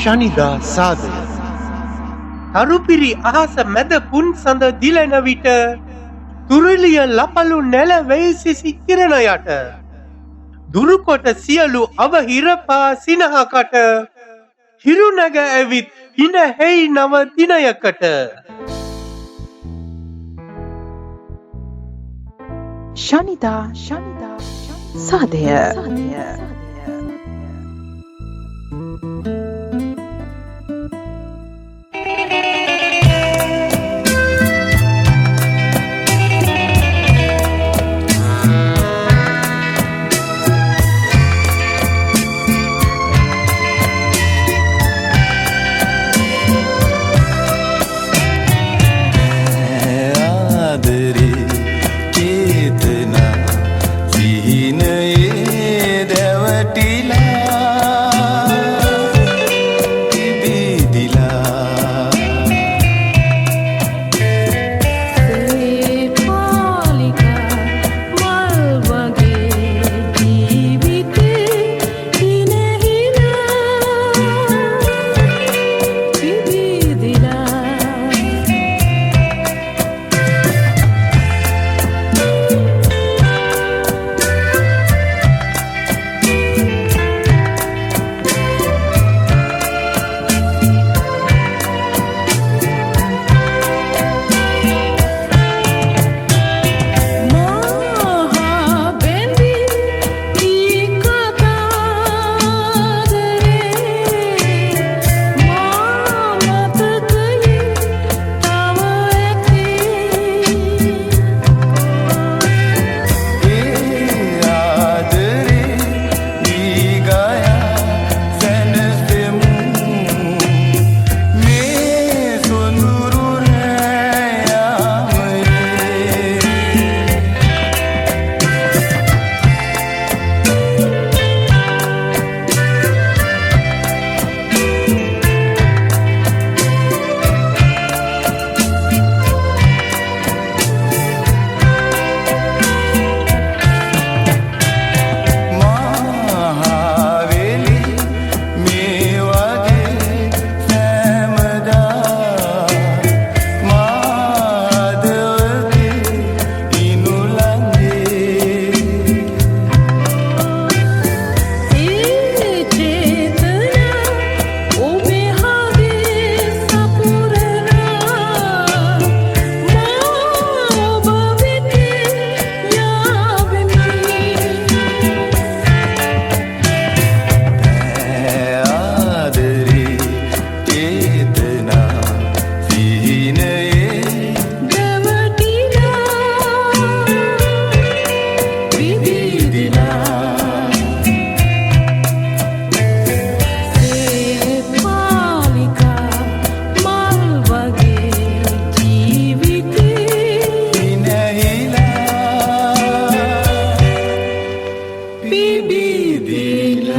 ශනිදා සාදය තරුපිරි අහස මැද පුන් සඳ දිලෙන විට තුරුලිය ලපලු නැල වෙයිසිසි කිරණ යට දුරුකොට සියලු අවහිරපා සිනහකට හිරුනැග ඇවිත් හින හෙයි නව දිනයකට ශනිදා සාදය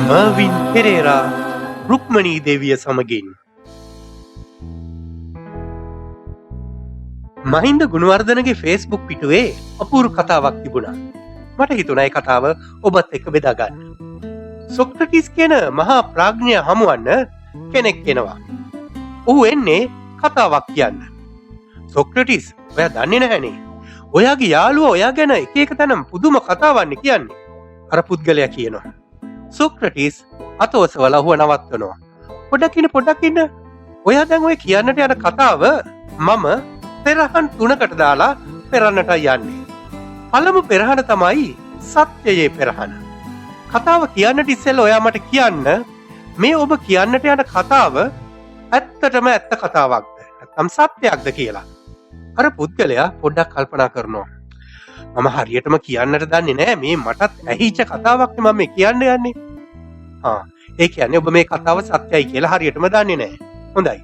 මර්වින් පෙරේරා රුක්මනී දේවිය සමගින් මහින්ද ගුණවර්ධනගේ ෆේස්බුක් පිටුවේ අපූරු කතාවක් තිබුණා. මට හිතුණා ඒ කතාව ඔබත් එක්ක බෙදා ගන්න. සොක්‍රටිස් කියන මහා ප්‍රඥය හමුවන්න කෙනෙක් එනවා. ඌ එන්නේ කතාවක් කියන්න. සොක්‍රටිස්, ඔයා දන්නේ නැහනේ. ඔයාගේ යාළුවා ඔයා ගැන එක එක තැන පුදුම කතාවන්නේ කියන්නේ. අර පුද්ගලයා කියනවා. සොක්‍රටිස් අතෝසවලා හුව නවත්වනවා. පොඩ්ඩක් ඉන්න. ඔයා දැන් ඔය කියන්නට යන කතාව මම පෙරහන් 3කට දාලා පෙරන්නට යන්නේ. පළමු පෙරහන තමයි සත්‍යයේ පෙරහන. කතාව කියන්නට ඉස්සෙල්ලා ඔයා මට කියන්න මේ ඔබ කියන්නට යන කතාව ඇත්තටම ඇත්ත කතාවක්ද නැත්නම් සත්‍යයක්ද කියලා. අර පුද්ගලයා පොඩ්ඩක් කල්පනා කරනවා. මම හරියටම කියන්නට දන්නේ නැහැ, මේ මටත් ඇහිච්ච කතාවක් නේ මම කියන්න යන්නේ. ඒ කියන්නේ ඔබ මේ කතාව සත්‍යයි කියලා හරියටම දන්නේ නැහැ. හොඳයි.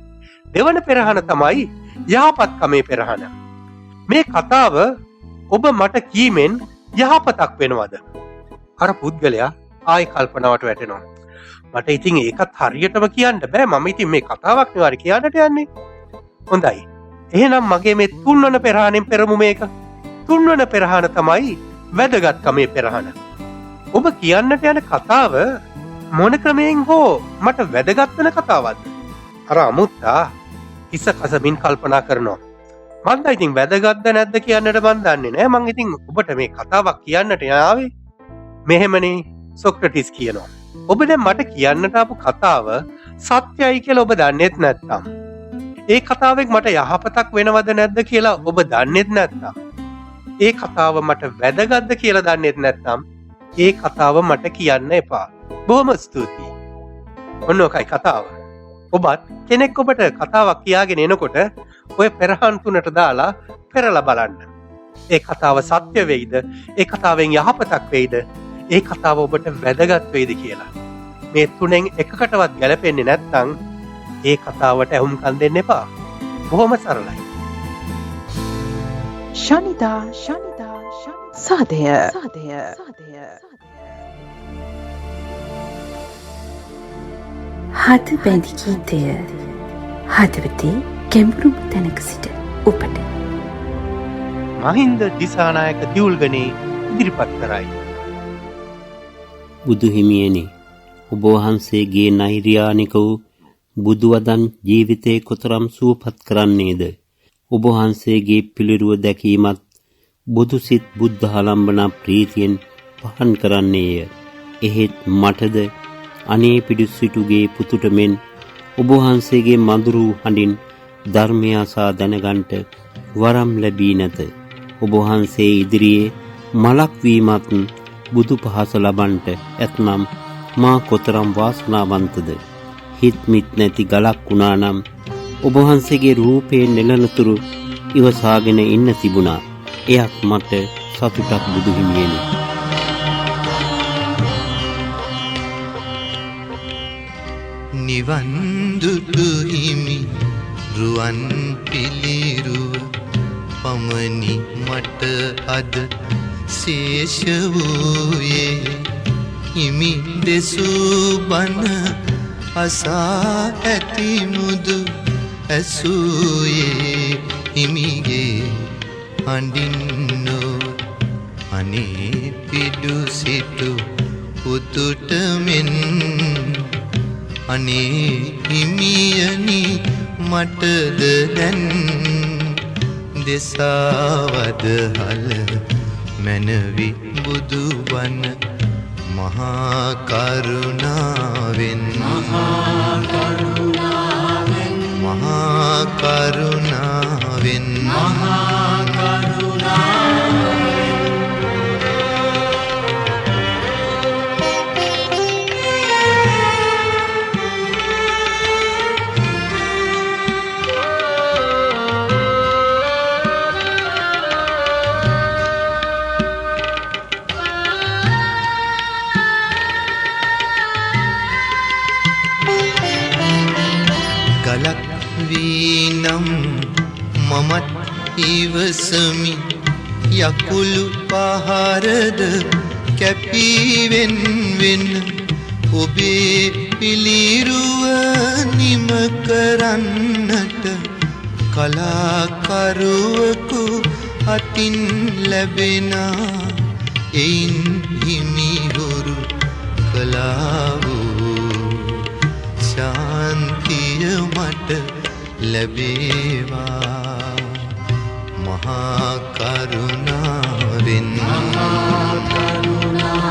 දෙවන පෙරහන තමයි යහපත්කමේ පෙරහන. මේ කතාව ඔබ මට කීමෙන් යහපතක් වෙනවද? අර පුද්ගලයා ආයි කල්පනාවට වැටෙනවා. මට ඉතින් ඒකත් හරියටම කියන්න බෑ, මම ඉතින් මේ කතාවක් නෙවෙයි කියන්නට යන්නේ. හොඳයි. එහෙනම් මගේ මේ තුන්වන පෙරහනෙන් පෙරමු මේක. තුන්වන පෙරහන තමයි වැදගත්කමේ පෙරහන. ඔබ කියන්නට යන කතාව මොන ක්‍රමයෙන් හෝ මට වැදගත් වෙන කතාවක්ද? අර අමුත්තා හිස කසමින් කල්පනා කරනවා. මන්ද ඉතින් වැදගත්ද නැද්ද කියන්නට මන් දන්නේ නෑ. මං ඉතින් ඔබට මේ කතාවක් කියන්නට ආවේ. මෙහෙමනේ සොක්‍රටිස් කියනවා. ඔබ දැන් මට කියන්නට ආපු කතාව සත්‍යයි කියලා ඔබ දන්නේත් නැත්නම්, ඒ කතාවෙන් මට යහපතක් වෙනවද නැද්ද කියලා ඔබ දන්නේත් නැත්නම්, ඒ කතාව මට වැදගත්ද කියලා දන්නේත් නැත්නම්, ඒ කතාව මට කියන්න එපා. බොහොම ස්තුතියි. ඔන්න ඔකයි කතාව. ඔබත් කෙනෙක් ඔබට කතාවක් කියාගෙන එනකොට ඔය පෙරහන් තුනට දාලා පෙරලා බලන්න. ඒ කතාව සත්‍ය වෙයිද? ඒ කතාවෙන් යහපතක් වෙයිද? ඒ කතාව ඔබට වැදගත් වෙයිද කියලා. මේ තුනෙන් එකකටවත් ගැලපෙන්නේ නැත්නම් ඒ කතාවට ඇහුම්කන් දෙන්න එපා. බොහොම සරලයි. ශනිදා සාදය හද බැඳි ගීතය හදවතේ ගැඹුරුම තැනක සිට ඔබට මහින්ද දිසානායක දියුල්ගනේ ඉදිරිපත් කරයි. බුදු හිමියනි, ඔබ වහන්සේගේ නෛර්යානික වූ බුදුවදන් ජීවිතේ කොතරම් සුවපත් කරන්නේද? ඔබ වහන්සේගේ පිළිරුව දැකීමත් බුදුසිත බුද්ධ ආලම්බනා ප්‍රීතියෙන් පහන් කරන්නේය. එහෙත් මටද අනේ පිඩුසිටුගේ පුතුට මෙන් ඔබ වහන්සේගේ මధుරු හඬින් ධර්මය අසා දැනගන්ට වරම් ලැබී නැත. ඔබ වහන්සේ ඉදිරියේ මලක් වීමත් බුදු පහස ලබන්ට ඇතනම් මා කොතරම් වාසනාවන්තද? හිත් මිත් නැති ගලක් වුණා නම් ඔබ වහන්සේගේ රූපේ නෙළනතුරු ඉවසාගෙන ඉන්න තිබුණා. එයත් මට සතුටක් බුදු හිමියනි. නිවන් දුටු හිමි රුවන් පිළිරුව පමණි මට අද ශේෂ වූයේ. හිමි දෙසූ බණ අසා ඇති මුදු ඇසූයේ. හිමිගේ අඬින්නෝ අනේ පිඩු සිටු පුතුට මෙන්. අනේ හිමියනි මටද දැන් දෙසාවද හල මැනවි බුදුවන මහා කරුණාවෙන්. මහා කරුණාවෙන්. ගලක් වීනම් මමත් ඉවසමි. යකුළු පහරද කැපීවෙන් වෙන ඔබේ පිළිරුව නිම කරන්නට කලාකරුවකු අතින් ලැබෙනා. එයින් හිමිහුරු කලා වූ ශාන්තිය මට ලැබේවා. මහා කරුණාවෙන්. මහා කරුණාවෙන්.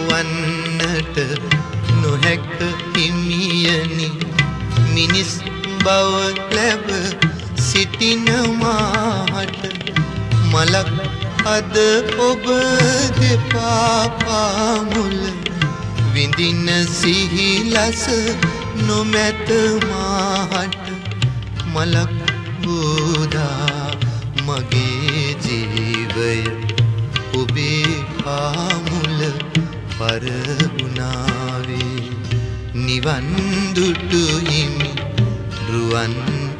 වන්නට නොහැක හිමියනි. මිනිස් බව ලැබ සිටින මාහට මලක් අද ඔබ දෙපා පාමුල විඳින සිහිලස නොමැත මාහට. මලක් බෝදා මගේ ජීවය ඔබේ පාමුල පරවුණාවේ. නිවන් දුටු හිමි රුවන්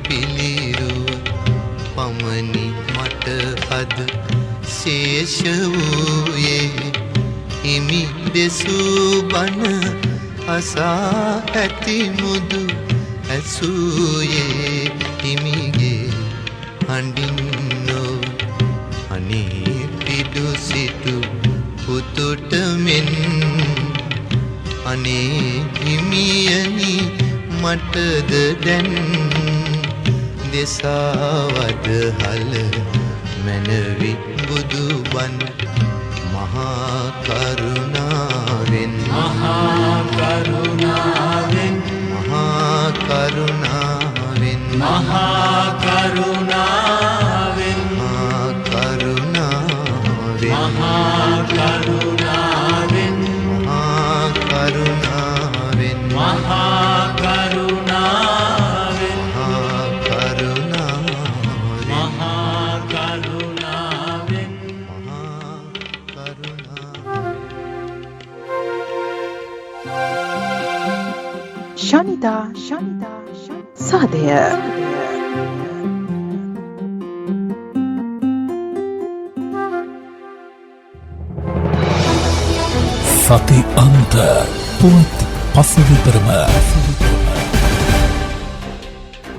පිළිරුව පමණි මට අද ශේෂ වූයේ හිමි දෙසූ බණ අසා ඇති මුදු ඇසූයේ හිමිගේ හඬින් නොව අනේ පිඩු සිටු පුතුට මෙන් අනේ හිමියනි මටද දැන් දෙසාවද හල මැනවි බුදු බණ මහා කරුණාවෙන් මහා කරුණාවෙන් මහා කරුණාවෙන් මහා කරුණාවෙන් මහා කරුණාවෙන් මහා කරුණාවෙන් මහා කරුණාවෙන් මහා කරුණාවෙන් මහා කරුණාවෙන් මහා කරුණාවෙන් මහා කරුණාවෙන් ශනිදා සාදය සති අන්ත පුවත් පසුවිතරම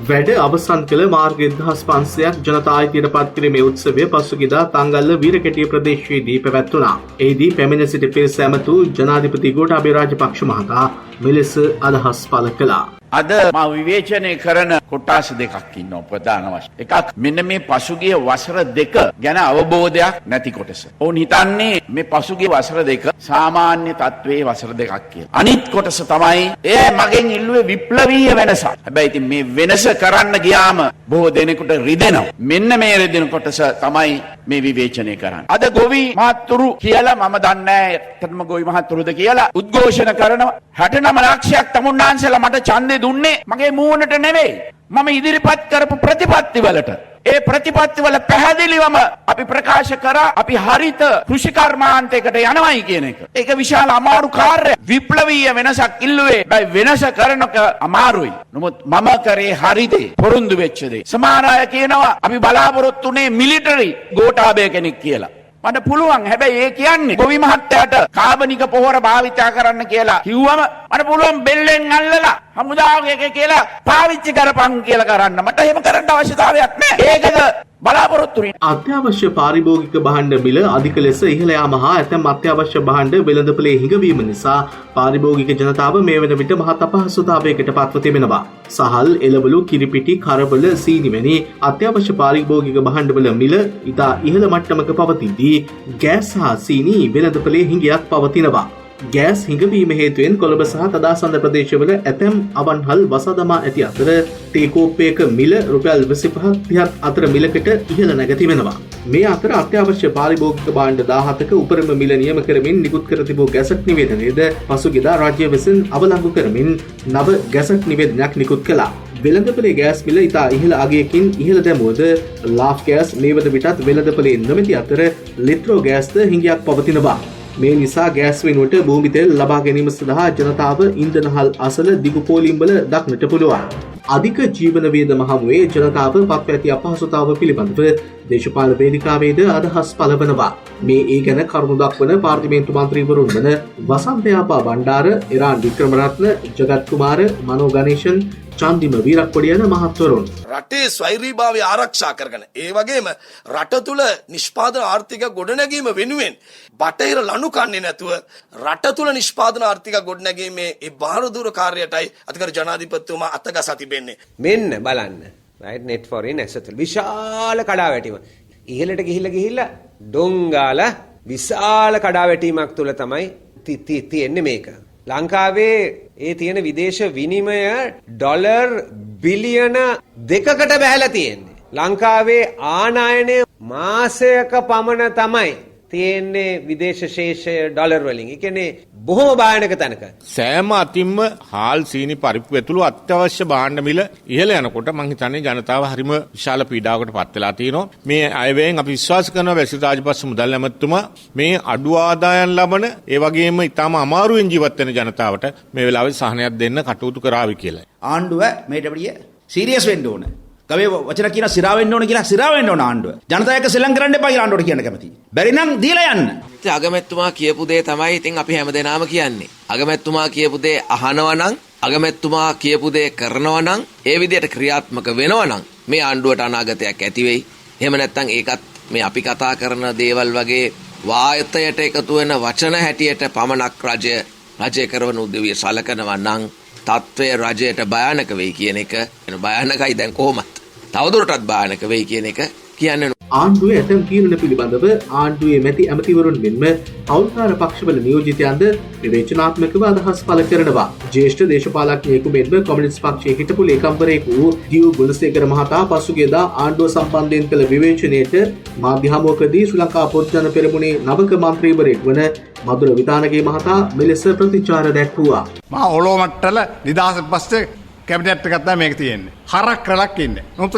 වැඩ අවසන් කළ මාර්ග 1500ක් ජනතා අයිතියට පත් කිරීමේ උත්සවය පසුගියදා තංගල්ල වීරකැටිය ප්‍රදේශයේදී පැවැත්වුණා. එෙහිදී පැමිණ සිටි පිරිස ඇමතු ජනාධිපති ගෝඨාභය රාජපක්ෂ මහතා මෙලෙස අදහස් පළ කළා. අද මා විවේචනය කරන කොටස් දෙකක් ඉන්නවා ප්‍රධාන වශයෙන්. එකක් මෙන්න මේ පසුගිය වසර දෙක ගැන අවබෝධයක් නැති කොටස. ඔවුන් හිතන්නේ මේ පසුගිය වසර දෙක සාමාන්‍ය තත්වයේ වසර දෙකක් කියලා. අනිත් කොටස තමයි මගෙන් ඉල්ලුවේ විප්ලවීය වෙනසක්. හැබැයි ඉතින් මේ වෙනස කරන්න ගියාම බොහෝ දෙනෙකුට රිදෙනවා. මෙන්න මේ රිදෙන කොටස තමයි මේ විවේචනය කරන්නේ. අද ගොවි මහත්තුරු කියලා මම දන්නේ නැහැ ඇත්තටම ගොවි මහත්තුරුද කියලා උද්ඝෝෂණ කරනවා. 69 ලක්ෂයක් තමුන්නාන්සලා මට ඡන්දේ දුන්නේ මගේ මූණට නෙවෙයි. මම ඉදිරිපත් කරපු ප්‍රතිපත්තිවලට. ඒ ප්‍රතිපත්තිවල පැහැදිලිවම අපි ප්‍රකාශ කරා අපි හරිත කෘෂිකර්මාන්තයකට යනවායි කියන එක. ඒක විශාල අමාරු කාර්යයක්. විප්ලවීය වෙනසක් ඉල්ලුවේ. හැබැයි වෙනස කරනක අමාරුයි. නමුත් මම කරේ හරිතේ පොරොන්දු වෙච්ච දේ. සමහර අය කියනවා අපි බලාපොරොත්තු වෙන්නේ මිලිටරි ගෝඨාභය කෙනෙක් කියලා. මට පුළුවන්. හැබැයි ඒ කියන්නේ ගොවි මහත්තයාට කාබනික පොහොර භාවිතා කරන්න කියලා කිව්වම මට පුළුවන් බෙල්ලෙන් අල්ලලා හමුදාවක කියලා පාවිච්චි කරපන් කියලා කරන්න. මට එහෙම කරන්න අවශ්‍යතාවයක් නැහැ. ඒකද බලාපොරොත්තු වෙන්නේ. අත්‍යවශ්‍ය පාරිභෝගික භාණ්ඩ මිල අධික ලෙස ඉහළ යාම හා ඇතැම් අත්‍යවශ්‍ය භාණ්ඩ වෙළඳපොලේ හිඟවීම නිසා පාරිභෝගික ජනතාව මේ වන විට මහත් අපහසුතාවයකට පත්ව තිබෙනවා. සහල්, එළවලු, කිරිපිටි, කරවල, සීනි වැනි අත්‍යවශ්‍ය පාරිභෝගික භාණ්ඩවල මිල ඉතා ඉහළ මට්ටමක පවතිද්දී ගෑස් හා සීනි වෙළඳපොලේ හිඟයක් පවතිනවා. ගෑස් හිඟවීම හේතුවෙන් කොළඹ සහ තදාසන්ද ප්‍රදේශවල ඇතැම් අවන්හල් වසා දමා ඇති අතර තේ කෝප්පයක මිල රුපියල් 25-30ක් අතර මිලකට ඉහළ නැග තිබෙනවා. මේ අතර අත්‍යවශ්‍ය පාරිභෝගික භාණ්ඩ 17ක උපරිම මිල නියම කරමින් නිකුත් කර තිබූ ගැසට් නිවේදනයේද පසුගියදා රාජ්‍ය විසින් අවලංගු කරමින් නව ගැසට් නිවේදනයක් නිකුත් කළා. වෙළඳපොලේ ගෑස් මිල ඉතා ඉහළ අගයකින් ඉහළ දැමුවද ලාෆ් ගෑස් මේ වන විටත් වෙළඳපොලේ නොමැති අතර ලිත්‍රෝ ගෑස්ද හිඟයක් පවතිනවා. මේ නිසා ගෑස් වෙනුවට භූමි තෙල් ලබා ගැනීම සඳහා ජනතාව ඉන්ධනහල් අසල දිගු පෝලිම්වල දක්නට පුළුවන්. අධික ජීවන වියදම හමුවේ ජනතාව පත්ව ඇති අපහසුතාව පිළිබඳව දේශපාලන වේදිකාවේද අදහස් පළවනවා. මේ ඒ ගැන කරුණු දක්වන පාර්ලිමේන්තු මන්ත්‍රීවරුන් වන වසන්ත යාපා බණ්ඩාර, ඉරාන් වික්‍රමරත්න, ජගත් කුමාර, මනෝ ගණේෂන්, චන්දිම වීරක්කොඩි යන මහත්වරුන් රටේ ස්වෛරීභාවය ආරක්ෂා කරගෙන ඒ වගේම රට තුළ නිෂ්පාදන ආර්ථික ගොඩනැගීම වෙනුවෙන් බටහිර ලනු කන්නේ නැතුව රට තුළ නිෂ්පාදන ආර්ථික ගොඩනැගීමේ ඒ බාහිර කාර්යයටයි අධිකර ජනාධිපතිතුමා අතගසා තිබෙන්නේ. මෙන්න බලන්න right net foreign asset විශාල කඩාවැටීම ඉහළට ගිහිල්ලා ඩොංගාල විශාල කඩාවැටීමක් තුළ තමයි තියෙන්නේ මේක. ලංකාවේ ඒ තියෙන විදේශ විනිමය ඩොලර් බිලියන 2කට බැහැලා තියෙන්නේ. ලංකාවේ ආනයනය මාසයක පමණ තමයි තියෙන්නේ විදේශ ශේෂය ඩොලර් වලින්. ඒ කියන්නේ බොහොම භයානක තැනක. සෑම අතින්ම හාල් සීනි පරිප්පු ඇතුළු අත්‍යවශ්‍ය භාණ්ඩ මිල ඉහළ යනකොට මං හිතන්නේ ජනතාව හරිම විශාල පීඩාවකට පත් වෙලා තියෙනවා. මේ අයවැයෙන් අපි විශ්වාස කරනවා බැසිල් රාජපක්ෂ මුදල් ඇමතුමා මේ අඩු ආදායම් ලබන ඒ වගේම ඊටම අමාරුවෙන් ජීවත් වෙන ජනතාවට මේ වෙලාවේ සහනයක් දෙන්න කටයුතු කරાવી කියලා. ආණ්ඩුව මේට වැඩිය සීරියස් වෙන්න ඕන. ගවේ වචන කියන සිරා වෙන්න ඕන කියලා සිරා වෙන්න ඕන ආණ්ඩුව. ජනතාව එක්ක සෙල්ලම් කරන්න එපා කියලා ආණ්ඩුවට කියන්න කැමතියි. බැරි නම් දීලා යන්න. ඉතින් අගමැතිතුමා කියපු දේ තමයි ඉතින් අපි හැමදේනම කියන්නේ. අගමැතිතුමා කියපු දේ අහනවා නම් අගමැතිතුමා කියපු දේ කරනවා නම් ඒ විදිහට ක්‍රියාත්මක වෙනවා නම් මේ ආණ්ඩුවට අනාගතයක් ඇති වෙයි. එහෙම නැත්නම් ඒකත් මේ අපි කතා කරන දේවල් වගේ වායතයට එකතු වෙන වචන හැටියට පමණක් රජය කරන උදවිය සලකනවා නම් තත්ත්වය රජයට භයානක වෙයි කියන එක භයානකයි දැන් කොහොමත්. තවදුරටත් භයානක වෙයි කියන එක කියන්නේ. ආණ්ඩුවේ ඇතැම් තීරණ පිළිබඳව ආණ්ඩුවේ මැති ඇමතිවරුන් මෙන්ම පෞද්ගලික පක්ෂවල නියෝජිතයන්ද විවේචනාත්මකව අදහස් පළ කරනවා. ජ්‍යෙෂ්ඨ දේශපාලඥයෙකු මෙන්ම කොමියුනිස්ට් පක්ෂයේ හිටපු ලේකම්වරයෙකු වූ ඩියු ගුණසේකර මහතා පසුගියදා ආණ්ඩුව සම්බන්ධයෙන් කළ විවේචනයට මාධ්‍ය හමුවකදී ශ්‍රී ලංකා පොත්ජන පෙරමුණේ නවක මන්ත්‍රීවරයෙක් වන මధుර විතානගේ මහතා මෙලෙස ප්‍රතිචාර දැක්වුවා. මා ඔලෝමට්ටල නිදහස පස්සේ කැබිනට් එකක් තමයි මේක තියෙන්නේ. හරක් රලක් ඉන්නේ. මොකද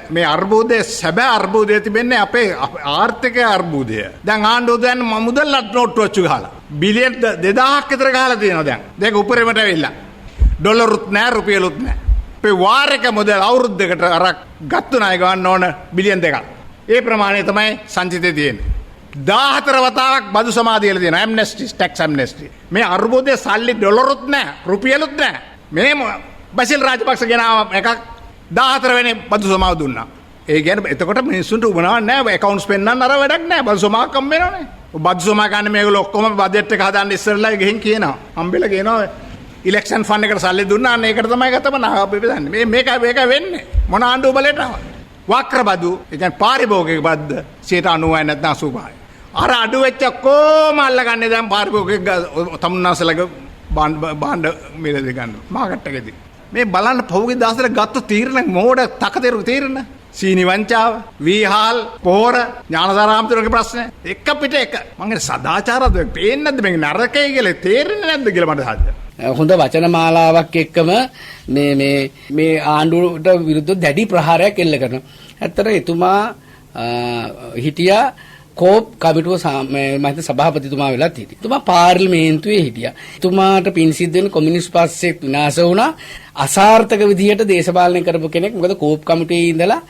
මේ අර්බුදයේ සැබෑ අර්බුදය තිබෙන්නේ අපේ ආර්ථිකයේ අර්බුදය. දැන් ආණ්ඩුව දැන් මුදල් නෝට්ටු වච්චු ගහලා. බිලියන් 2000ක් විතර ගහලා තියෙනවා දැන්. දෙක උඩරෙමට ඇවිල්ලා. ඩොලරුත් නැහැ රුපියලුත් නැහැ. අපේ වාරික මුදල් අවුරුද්දකට අරක් ගත්තු ණය ගන්න ඕන බිලියන් 2ක්. ඒ ප්‍රමාණය තමයි සංචිතේ තියෙන්නේ. 14 වතාවක් බදු සමාදියලා තියෙනවා. ඇම්නෙස්ටි ටැක්ස් ඇම්නෙස්ටි. මේ අර්බුදයේ සල්ලි ඩොලරුත් නැහැ රුපියලුත් නැහැ. මේ බැසිල් රාජපක්ෂ ගෙනාව එකක් 14 වෙනි බදු සමාව දුන්නා. ඒ කියන්නේ එතකොට මිනිස්සුන්ට උවමනාවක් නැහැ. ඇකවුන්ට්ස් පෙන්නන්න අර වැඩක් නැහැ. බදු සමාව කම් වෙනවනේ. බදු සමාව ගන්න මේගොල්ලෝ ඔක්කොම බජට් එක හදාන්න ඉස්සරලා ගිහින් කියනවා. හම්බෙලා කියනවා ඉලෙක්ෂන් ෆන්ඩ් එකට සල්ලි දුන්නා. අන්න ඒකට තමයි ගතම නාගප්පේ බෙදන්නේ. මේක වෙන්නේ. මොන ආණ්ඩුව බලයට ආවා. වක්‍ර බදු ඒ කියන්නේ පාරිභෝගික බද්ද 90% නැත්නම් 85%. අර අඩු වෙච්ච කොහොම අල්ලගන්නේ දැන් පාරිභෝගික තමුන්නාසලගේ බාණ්ඩ මිලදී ගන්න මාකට් එකේදී. මේ බලන්න පහුගිය දවස්වල ගත්ත තීරණ මෝඩ තකතිරු තීරණ සීනි වංචාව වීහාල් පොහොර ඥානදාරාමතුරුගේ ප්‍රශ්න එක පිට එක මම කියන්නේ සදාචාරද පේන්නේ නැද්ද මේක නරකයි කියලා තේරෙන්නේ නැද්ද කියලා මට හද හොඳ වචන මාලාවක් එක්කම මේ ආණ්ඩුවට විරුද්ධව දැඩි ප්‍රහාරයක් එල්ල කරනවා. ඇත්තට එතුමා හිටියා කෝප් කමිටුව මහිත සභාපතිතුමා වෙලත් හිටියා. එතුමා පාර්ලිමේන්තුවේ හිටියා. එතුමාට පින් සිද්ධ වෙන කොමියුනිස්ට් පක්ෂයේ විනාශ වුණා. අසාර්ථක විදිහට දේශපාලනය කරපු කෙනෙක්. මොකද කෝප් කමිටුවේ ඉඳලා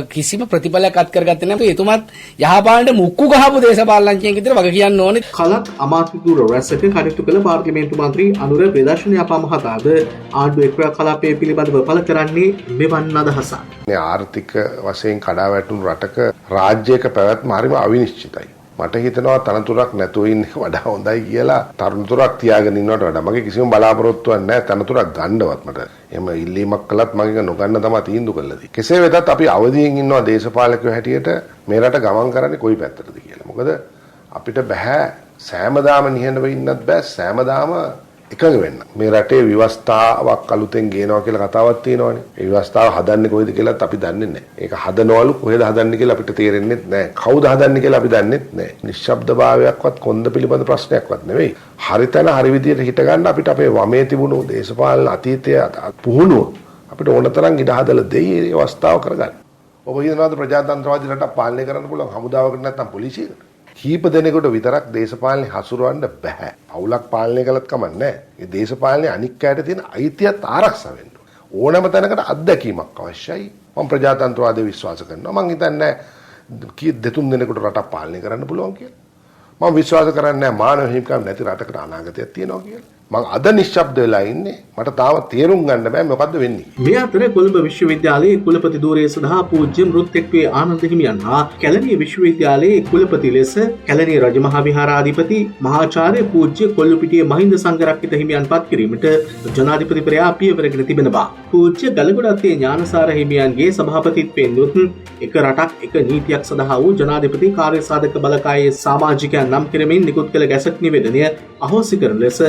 කිසිම ප්‍රතිඵලයක් අත් කරගත්තේ නැහැ. එතුමත් යහපාලනට මුක්කු ගහපු දේශපාලනඥයෙක් විදිහට වග කියන්න ඕනේ. කලක් අමාත්‍යවරු රැසක කටයුතු කළ පාර්ලිමේන්තු මන්ත්‍රී අනුර ප්‍රදර්ශනයාපා මහතාද ආණ්ඩුව එක්රා කලාපයේ පිළිබඳව පළ කරන්නේ මෙවන් අදහසක්. මේ ආර්ථික වශයෙන් කඩා වැටුණු රටක රාජ්‍යයක පැවැත්ම හරිම අවිනිශ්චිතයි. මට හිතෙනවා තනතුරක් නැතුව ඉන්නේ වඩා හොඳයි කියලා. තනතුරක් තියාගෙන ඉන්නවට වඩා මගේ කිසිම බලාපොරොත්තුවක් නැහැ තනතුරක් ගන්නවත් මට. එහෙම ඉල්ලීමක් කළත් මගේ නොගන්න තමයි තීන්දුව කළා. කෙසේ වෙතත් අපි අවදියෙන් ඉන්නවා දේශපාලකයෝ හැටියට මේ රට ගමන් කරන්නේ කොයි පැත්තටද කියලා. මොකද අපිට බෑ සෑමදාම නිහඬව ඉන්නත් බෑ සෑමදාම එකඟ වෙන්න. මේ රටේ ව්‍යවස්ථාවක් අලුතෙන් ගේනවා කියලා කතාවක් තියෙනවානේ. ඒ ව්‍යවස්ථාව හදන්නේ කොහෙද කියලාත් අපි දන්නේ නැහැ. ඒක හදනවලු කොහෙද හදන්නේ කියලා අපිට තේරෙන්නේ නැහැ. කවුද හදන්නේ කියලා අපි දන්නේ නැහැ. නිශ්ශබ්දභාවයක්වත් කොන්ද පිළිබඳ ප්‍රශ්නයක්වත් නෙවෙයි. හරිතන හරි විදියට හිට ගන්න අපිට අපේ වමේ තිබුණු දේශපාලන අතීතයේ පුහුණුව අපිට ඕනතරම් ඉඩ හදලා දෙයි ඒ අවස්ථාව කරගන්න. ඔබ හිතනවාද ප්‍රජාතන්ත්‍රවාදී රටක් පාලනය කරන්න පුළුවන් හමුදාවකට නැත්නම් පොලිසියකට? කීප දෙනෙකුට විතරක් දේශපාලනේ හසුරවන්න බෑ. පවුලක් පාලනය කළත් කමක් නැහැ. ඒ දේශපාලනේ අනික් අයට තියෙන අයිතියත් ආරක්ෂා වෙන්න ඕනම තැනකට අත්දැකීමක් අවශ්‍යයි. මම ප්‍රජාතන්ත්‍රවාදයේ විශ්වාස කරනවා. මම හිතන්නේ කී දෙතුන් දෙනෙකුට රටක් පාලනය කරන්න පුළුවන් කියලා. මම විශ්වාස කරන්නේ මානව හිමිකම් නැති රටකට අනාගතයක් තියෙනවා කියලා. මම අද නිශ්ශබ්ද වෙලා ඉන්නේ. මට තාම තේරුම් ගන්න බෑ මොකද්ද වෙන්නේ. මේ අතර කොළඹ විශ්වවිද්‍යාලයේ කුලපති ධූරය සඳහා පූජ්‍ය මෘත්‍යක්වේ ආනන්ද හිමියන් හා කැලණිය විශ්වවිද්‍යාලයේ කුලපති ලෙස කැලණිය රජමහා විහාරාධිපති මහාචාර්ය පූජ්‍ය කොල්ලුපිටිය මහින්ද සංඝරක්කිත හිමියන් පත් කිරීමට ජනාධිපතිවරයා පියවරගෙන තිබෙනවා. පූජ්‍ය ගලගොඩත්තේ ඥානසාර හිමියන්ගේ සභාපතිත්වයෙන් යුත් එක රටක් එක නීතියක් සඳහා වූ ජනාධිපති කාර්යසාධක බලකායේ සමාජිකයන් නම් කෙරෙමින් නිකුත් කළ ගැසට් නිවේදනය අහෝසි කරන ලෙස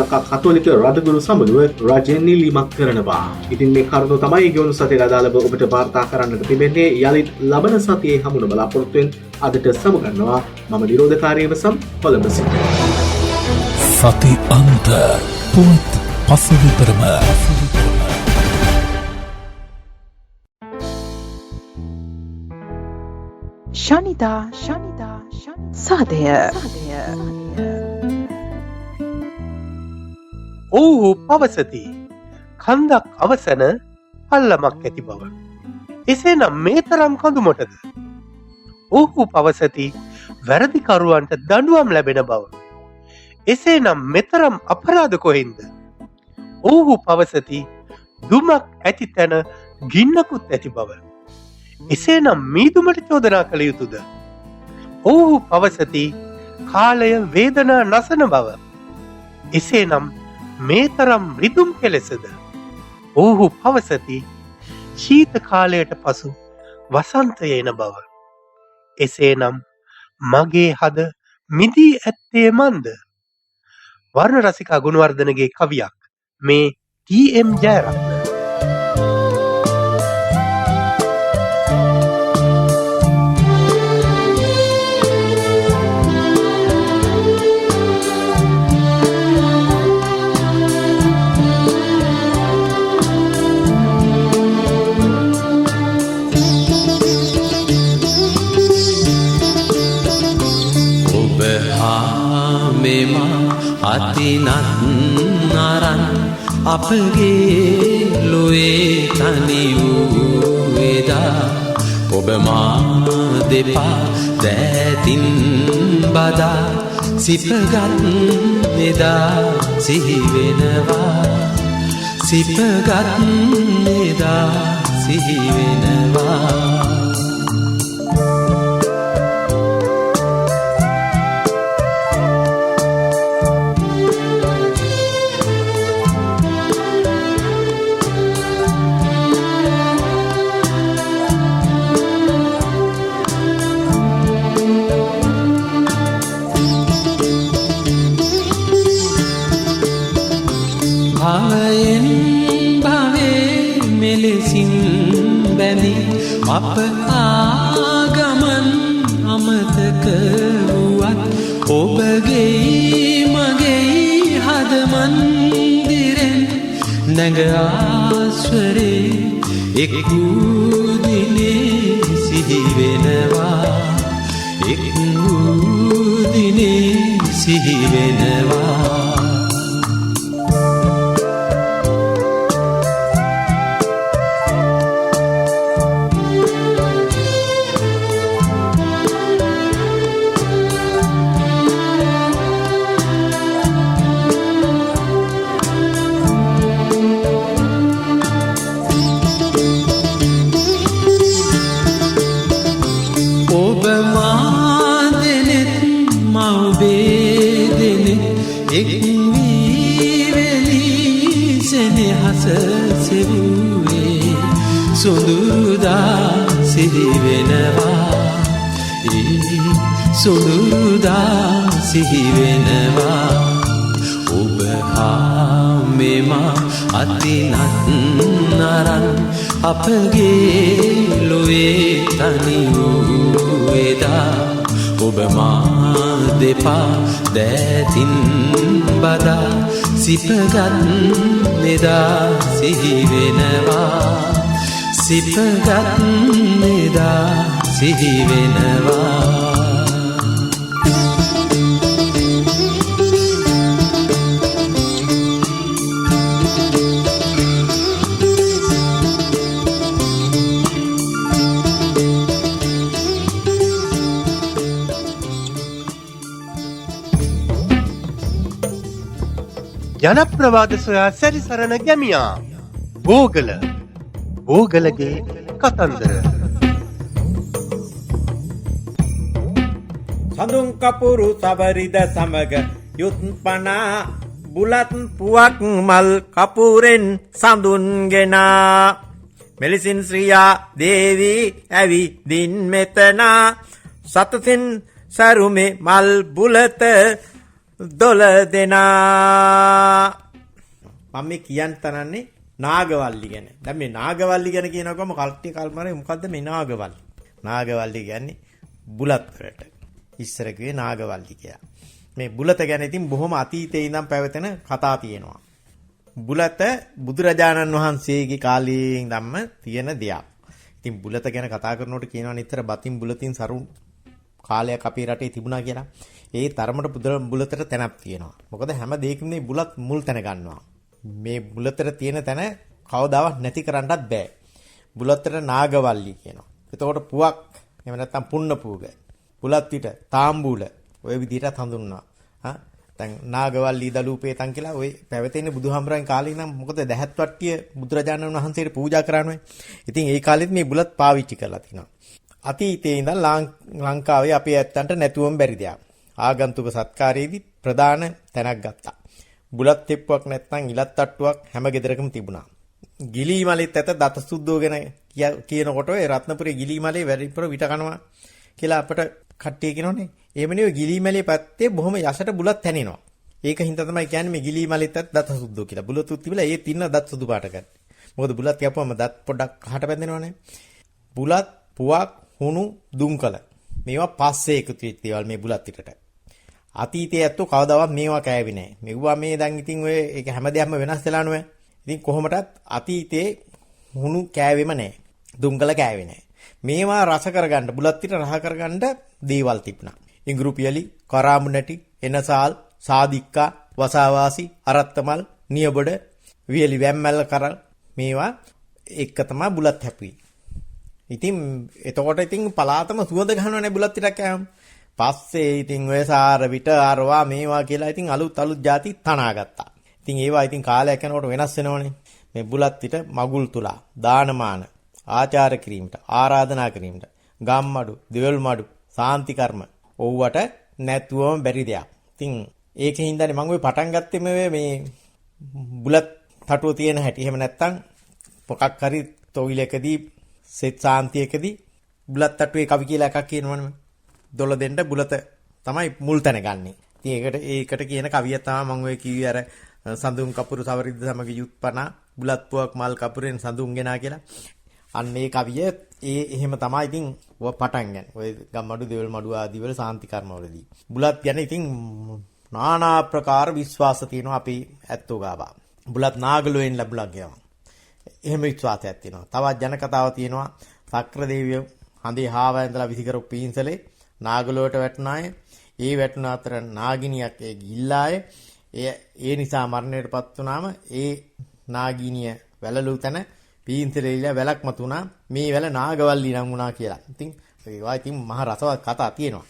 කතෝලික රදගුරු සමළුව රජයෙන් ඉල්ලීමක් කරනවා. ඉතින් මේ කරුණු තමයි ගෙවුණු සතියේ අදාළව ඔබට වාර්තා කරන්නට තිබෙන්නේ. යලිත් ලබන සතියේ හමුවන බලාපොරොත්තුෙන් අදට සමුගන්නවා. මම නිරෝධකාරීව සම් කොළඹ සිට. සති අන්ත පුවත් පසුවිතරම ශනිදා සාදය ඔවුහු පවසති කන්දක් අවසන පල්ලමක් ඇති බව. එසේනම් මේ තරම් කඳුමොටද. ඔවුහු පවසති වැරදිකරුවන්ට දඬුවම් ලැබෙන බව. එසේනම් මෙතරම් අපරාධ කොහෙන්ද. ඔවුහු පවසති දුමක් ඇති තැන ගින්නකුත් ඇති බව. එසේනම් මීදුමට චෝදනා කළ යුතුද. ඔවුහු පවසති කාලය වේදනා නසන බව. එසේනම් මේ තරම් රිදුම් කෙලෙසද. ඔවුහු පවසති ශීත කාලයට පසු වසන්තය එන බව. එසේනම් මගේ හද මිදී ඇත්තේ මන්ද. වර්ණ රසිකා ගුණවර්ධනගේ කවියක් මේ ටීඑම් ජයරත්න. අතිනත් නරන් අපගේ ලොවේ තනි වූ එදා ඔබ මා දෙපා දෑතින් බදා සිපගත් එදා සිහිවෙනවා සිපගත් එදා සිහිවෙනවා. භවයෙන් භවේ මෙලෙසින් බැඳි අප ආගමන් අමතක වුවත් ඔබගේ මගේ හද මන්දිරෙන් නැග ආස්වරේ එක් වූ දිනේ සිහිවෙනවා එක් වූ දිනේ සිහිවෙනවා. සුඳුරුදා සිහිවෙනවා සුඳුරුදා සිහිවෙනවා ඔබ හා මෙමා අතිනත් නරන් අපගේ ලොවේ තනි වූ එදා ඔබ මා දෙපා දෑතින් බදා සිපගත් එදා සිහිවෙනවා සිපගත් එදා සිහිවෙනවා. ජනප්‍රවාද සොයා සැරිසරන ගැමියා බෝගලගේ කතන්දර. සඳුන් කපුරු සබරිද සමග යුත්පනා බුලත් පුවක් මල් කපුරෙන් සඳුන්ගෙනා මෙලෙසින් ශ්‍රියා දේවී ඇවිදින් මෙතනා සතතින් සරුමේ මල් බුලත දොළ දෙනා. මම මේ කියන්න තරන්නේ නාගවල්ලි ගැන. දැන් මේ නාගවල්ලි ගැන කියනකොම කල්ටි කල්පනාවේ මොකද්ද මේ නාගවල්ලි? නාගවල්ලි කියන්නේ බුලත් වලට. ඉස්සර කිව්වේ නාගවල්ලි කියලා. මේ බුලත ගැන ඉතින් බොහොම අතීතයේ ඉඳන් පැවතෙන කතා තියෙනවා. බුලත බුදුරජාණන් වහන්සේගේ කාලයේ ඉඳන්ම තියෙන දෙයක්. ඉතින් බුලත ගැන කතා කරනකොට කියනවා නිතර බතින් බුලතින් සරු කාලයක් අපේ රටේ තිබුණා කියලා. ඒ තරමට බුලතට තැනක් තියෙනවා. මොකද හැම දෙයකින්ම මේ බුලත් මුල් තැන ගන්නවා. මේ බුලතට තියෙන තැන කවදාවත් නැති කරන්නත් බෑ. බුලතට නාගවල්ලි කියනවා. එතකොට පුවක් එහෙම නැත්නම් පුන්න පූග. බුලත් පිට තාම්බූල ඔය විදිහට හඳුන්වනවා. දැන් නාගවල්ලි දලූපේතන් කියලා ඔය පැවතෙන බුදුහාමරන් කාලේ නම් මොකද දහත් වට්ටිය බුදුරජාණන් වහන්සේට පූජා කරන්නේ. ඉතින් ඒ කාලෙත් මේ බුලත් පාවිච්චි කරලා තිනවා. අතීතයේ ඉඳන් ලංකාවේ අපේ ඇත්තන්ට නැතුවම බැරි දෙයක්. ආගන්තුක සත්කාරයේදී ප්‍රධාන තැනක් ගත්තා. බුලත් තෙප්පුවක් නැත්නම් ඉලත් තට්ටුවක් හැම ගෙදරකම තිබුණා. ගිලිමලෙත් ඇත දත සුද්දෝ ගැන කියනකොට ඔය රත්නපුරේ ගිලිමලේ වැඩිපුර විට කනවා කියලා අපට කට්ටිය කියනෝනේ. එහෙම නෙවෙයි ගිලිමලේ පැත්තේ බොහොම යසට බුලත් තැනෙනවා. ඒක හින්දා තමයි කියන්නේ මේ ගිලිමලෙත් ඇත දත සුද්දෝ කියලා. බුලතුත් තිබිලා ඒ තින්න දත් සුදු පාට ගන්න. මොකද බුලත් යපුවම දත් පොඩක් කහට බැඳෙනවනේ. බුලත් පුවක් හුණු දුම්කල මේවා පස්සේ එකතු වෙච්ච දේවල් මේ බුලත් පිටට. අතීතයේ ඇත්තෝ කවදාවත් මේවා කෑවේ නැහැ. මෙවුවා මේ දැන් ඉතින් ඔය ඒක හැමදේම වෙනස් වෙලා නෝ. ඉතින් කොහොමටත් අතීතයේ හුණු කෑවෙම නැහැ. දුම්කල කෑවේ නැහැ. මේවා රස කරගන්න බුලත් පිට රහ කරගන්න දේවල් තිබුණා. ඉඟුරු පියලි, කරාමු නැටි, එනසාල්, සාදික්කා, වසාවාසි, අරත්තමල්, නියබොඩ, වියලි වැම්මැල්ල කරල් මේවා එක තමයි බුලත් හැපුවේ. ඉතින් එතකොට ඉතින් පලාතම සුවඳ ගන්නවනේ බුලත් ටිකක් කෑම. පස්සේ ඉතින් ඔය සාර විට ආරවා මේවා කියලා ඉතින් අලුත් ಜಾති තනා ගත්තා. ඉතින් ඒවා ඉතින් කාලයක් යනකොට වෙනස් වෙනවනේ. මේ බුලත් පිට මගුල් තුලා, දානමාන, ආචාර කිරීමට, ආරාධනා කිරීමට, ගම්මඩු, දෙවල් මඩු, සාන්ති කර්ම ඕවට නැතුවම බැරි දෙයක්. ඉතින් ඒකෙන් හින්දානේ මම ඔය පටන් ගත්තේ මේ බුලත් තටුව තියෙන හැටි. එහෙම නැත්තම් මොකක් හරි තොවිලකදී සෙත් සාන්තියකදී බුලත් තටුවේ කවි කියලා එකක් කියනවනේ. දොළ දෙන්න බුලත තමයි මුල් තැන ගන්නෙ. ඉතින් ඒකට කියන කවිය තමයි මම ඔය කිව්වේ අර සඳුන් කපුරු සවරිද්ද සමග යුත්පනා බුලත් පුවක් මල් කපුරෙන් සඳුන් ගෙනා කියලා. අන්න ඒ කවිය එහෙම තමයි ඉතින් පටන් ගන්න. ඔය ගම්මඩු දෙවල් මඩු ආදී වල සාන්ති කර්මවලදී. බුලත් ගැන ඉතින් নানা ප්‍රකාර විශ්වාස තියෙනවා අපි ඇත්තෝ ගාවා. බුලත් නාගලෝෙන් ලැබුණා කියනවා. එහෙම විශ්වාසයක් තියෙනවා. තවත් ජන කතාවක් තියෙනවා. සක්‍ර දෙවියෝ හඳේ හාවා ඇඳලා විසිකරපු පීන්සලේ නාගලෝට වැටුණාය. ඒ වැටුණ අතර නාගිනියක් ඒ ගිල්ලාය. ඒ නිසා මරණයටපත් වුණාම ඒ නාගිනිය වැළලු තැන පීන්සලේලා වැලක් මතුණා. මේ වැල නාගවල්ලි නම් වුණා කියලා. ඉතින් ඒවා ඉතින් මහ රසවත් කතා තියෙනවා.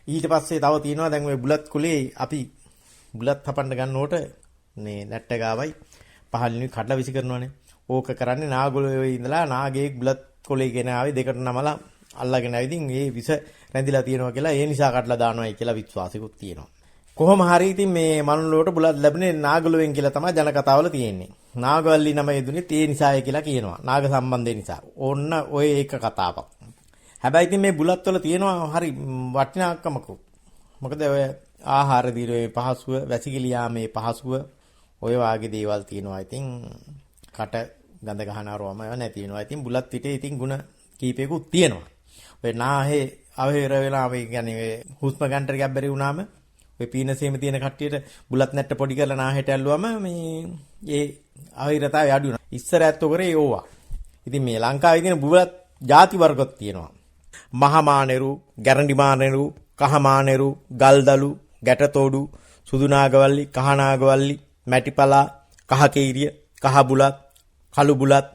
ඊට පස්සේ තව තියෙනවා දැන් ওই බුලත් කුලේ අපි බුලත් හපන්න ගන්නකොට මේ නැට්ට ගාවයි පහළින් කඩලා විසි කරනවානේ. ඕක කරන්නේ නාගලෝයේ ඉඳලා නාගයේ බුලත් කොලේ ගෙන ආවේ දෙකට නමලා අල්ලගෙන ආවිදින් ඒ විස රැඳිලා තියෙනවා කියලා ඒ නිසා කඩලා දානවායි කියලා විශ්වාසිකුත් තියෙනවා. කොහොම හරි ඉතින් මේ මනුලෝට බුලත් ලැබුණේ නාගලෝයෙන් කියලා තමයි ජන කතාවල තියෙන්නේ. නාගවල්ලි නම යෙදුනේ ඒ නිසායි කියලා කියනවා. නාග සම්බන්ධය නිසා. ඕන්න ඔය එක කතාවක්. හැබැයි ඉතින් මේ බුලත් වල තියෙනවා හරි වටිනාකමක්. මොකද ඔය ආහාර දීරේ පහසුව, වැසිකිලි යාමේ පහසුව ඔය වාගේ දේවල් තියෙනවා. ඉතින් කට ගඳ ගහනවරම නැති වෙනවා. ඉතින් බුලත් පිටේ ඉතින් ಗುಣ කීපයකුත් තියෙනවා. ඔය නාහේ අවහිර වෙලා මේ කියන්නේ හුස්ම ගන්න ටිකක් බැරි වුණාම ඔය පීනසෙම තියෙන කට්ටියට බුලත් නැට්ට පොඩි කරලා නාහෙට ඇල්ලුවම මේ ඒ අවහිරතාවය අඩු වෙනවා. ඉස්සර ඇත්තෝ කරේ ඕවා. ඉතින් මේ ලංකාවේ තියෙන බුලත් ಜಾති වර්ගයක් තියෙනවා. මහමානෙරු, ගැරන්ඩිමානෙරු, කහමානෙරු, ගල්දලු, ගැටතෝඩු, සුදු නාගවල්ලි, කහ නාගවල්ලි, මැටිපලා, කහ කීරිය, කහ බුලත්, කළු බුලත්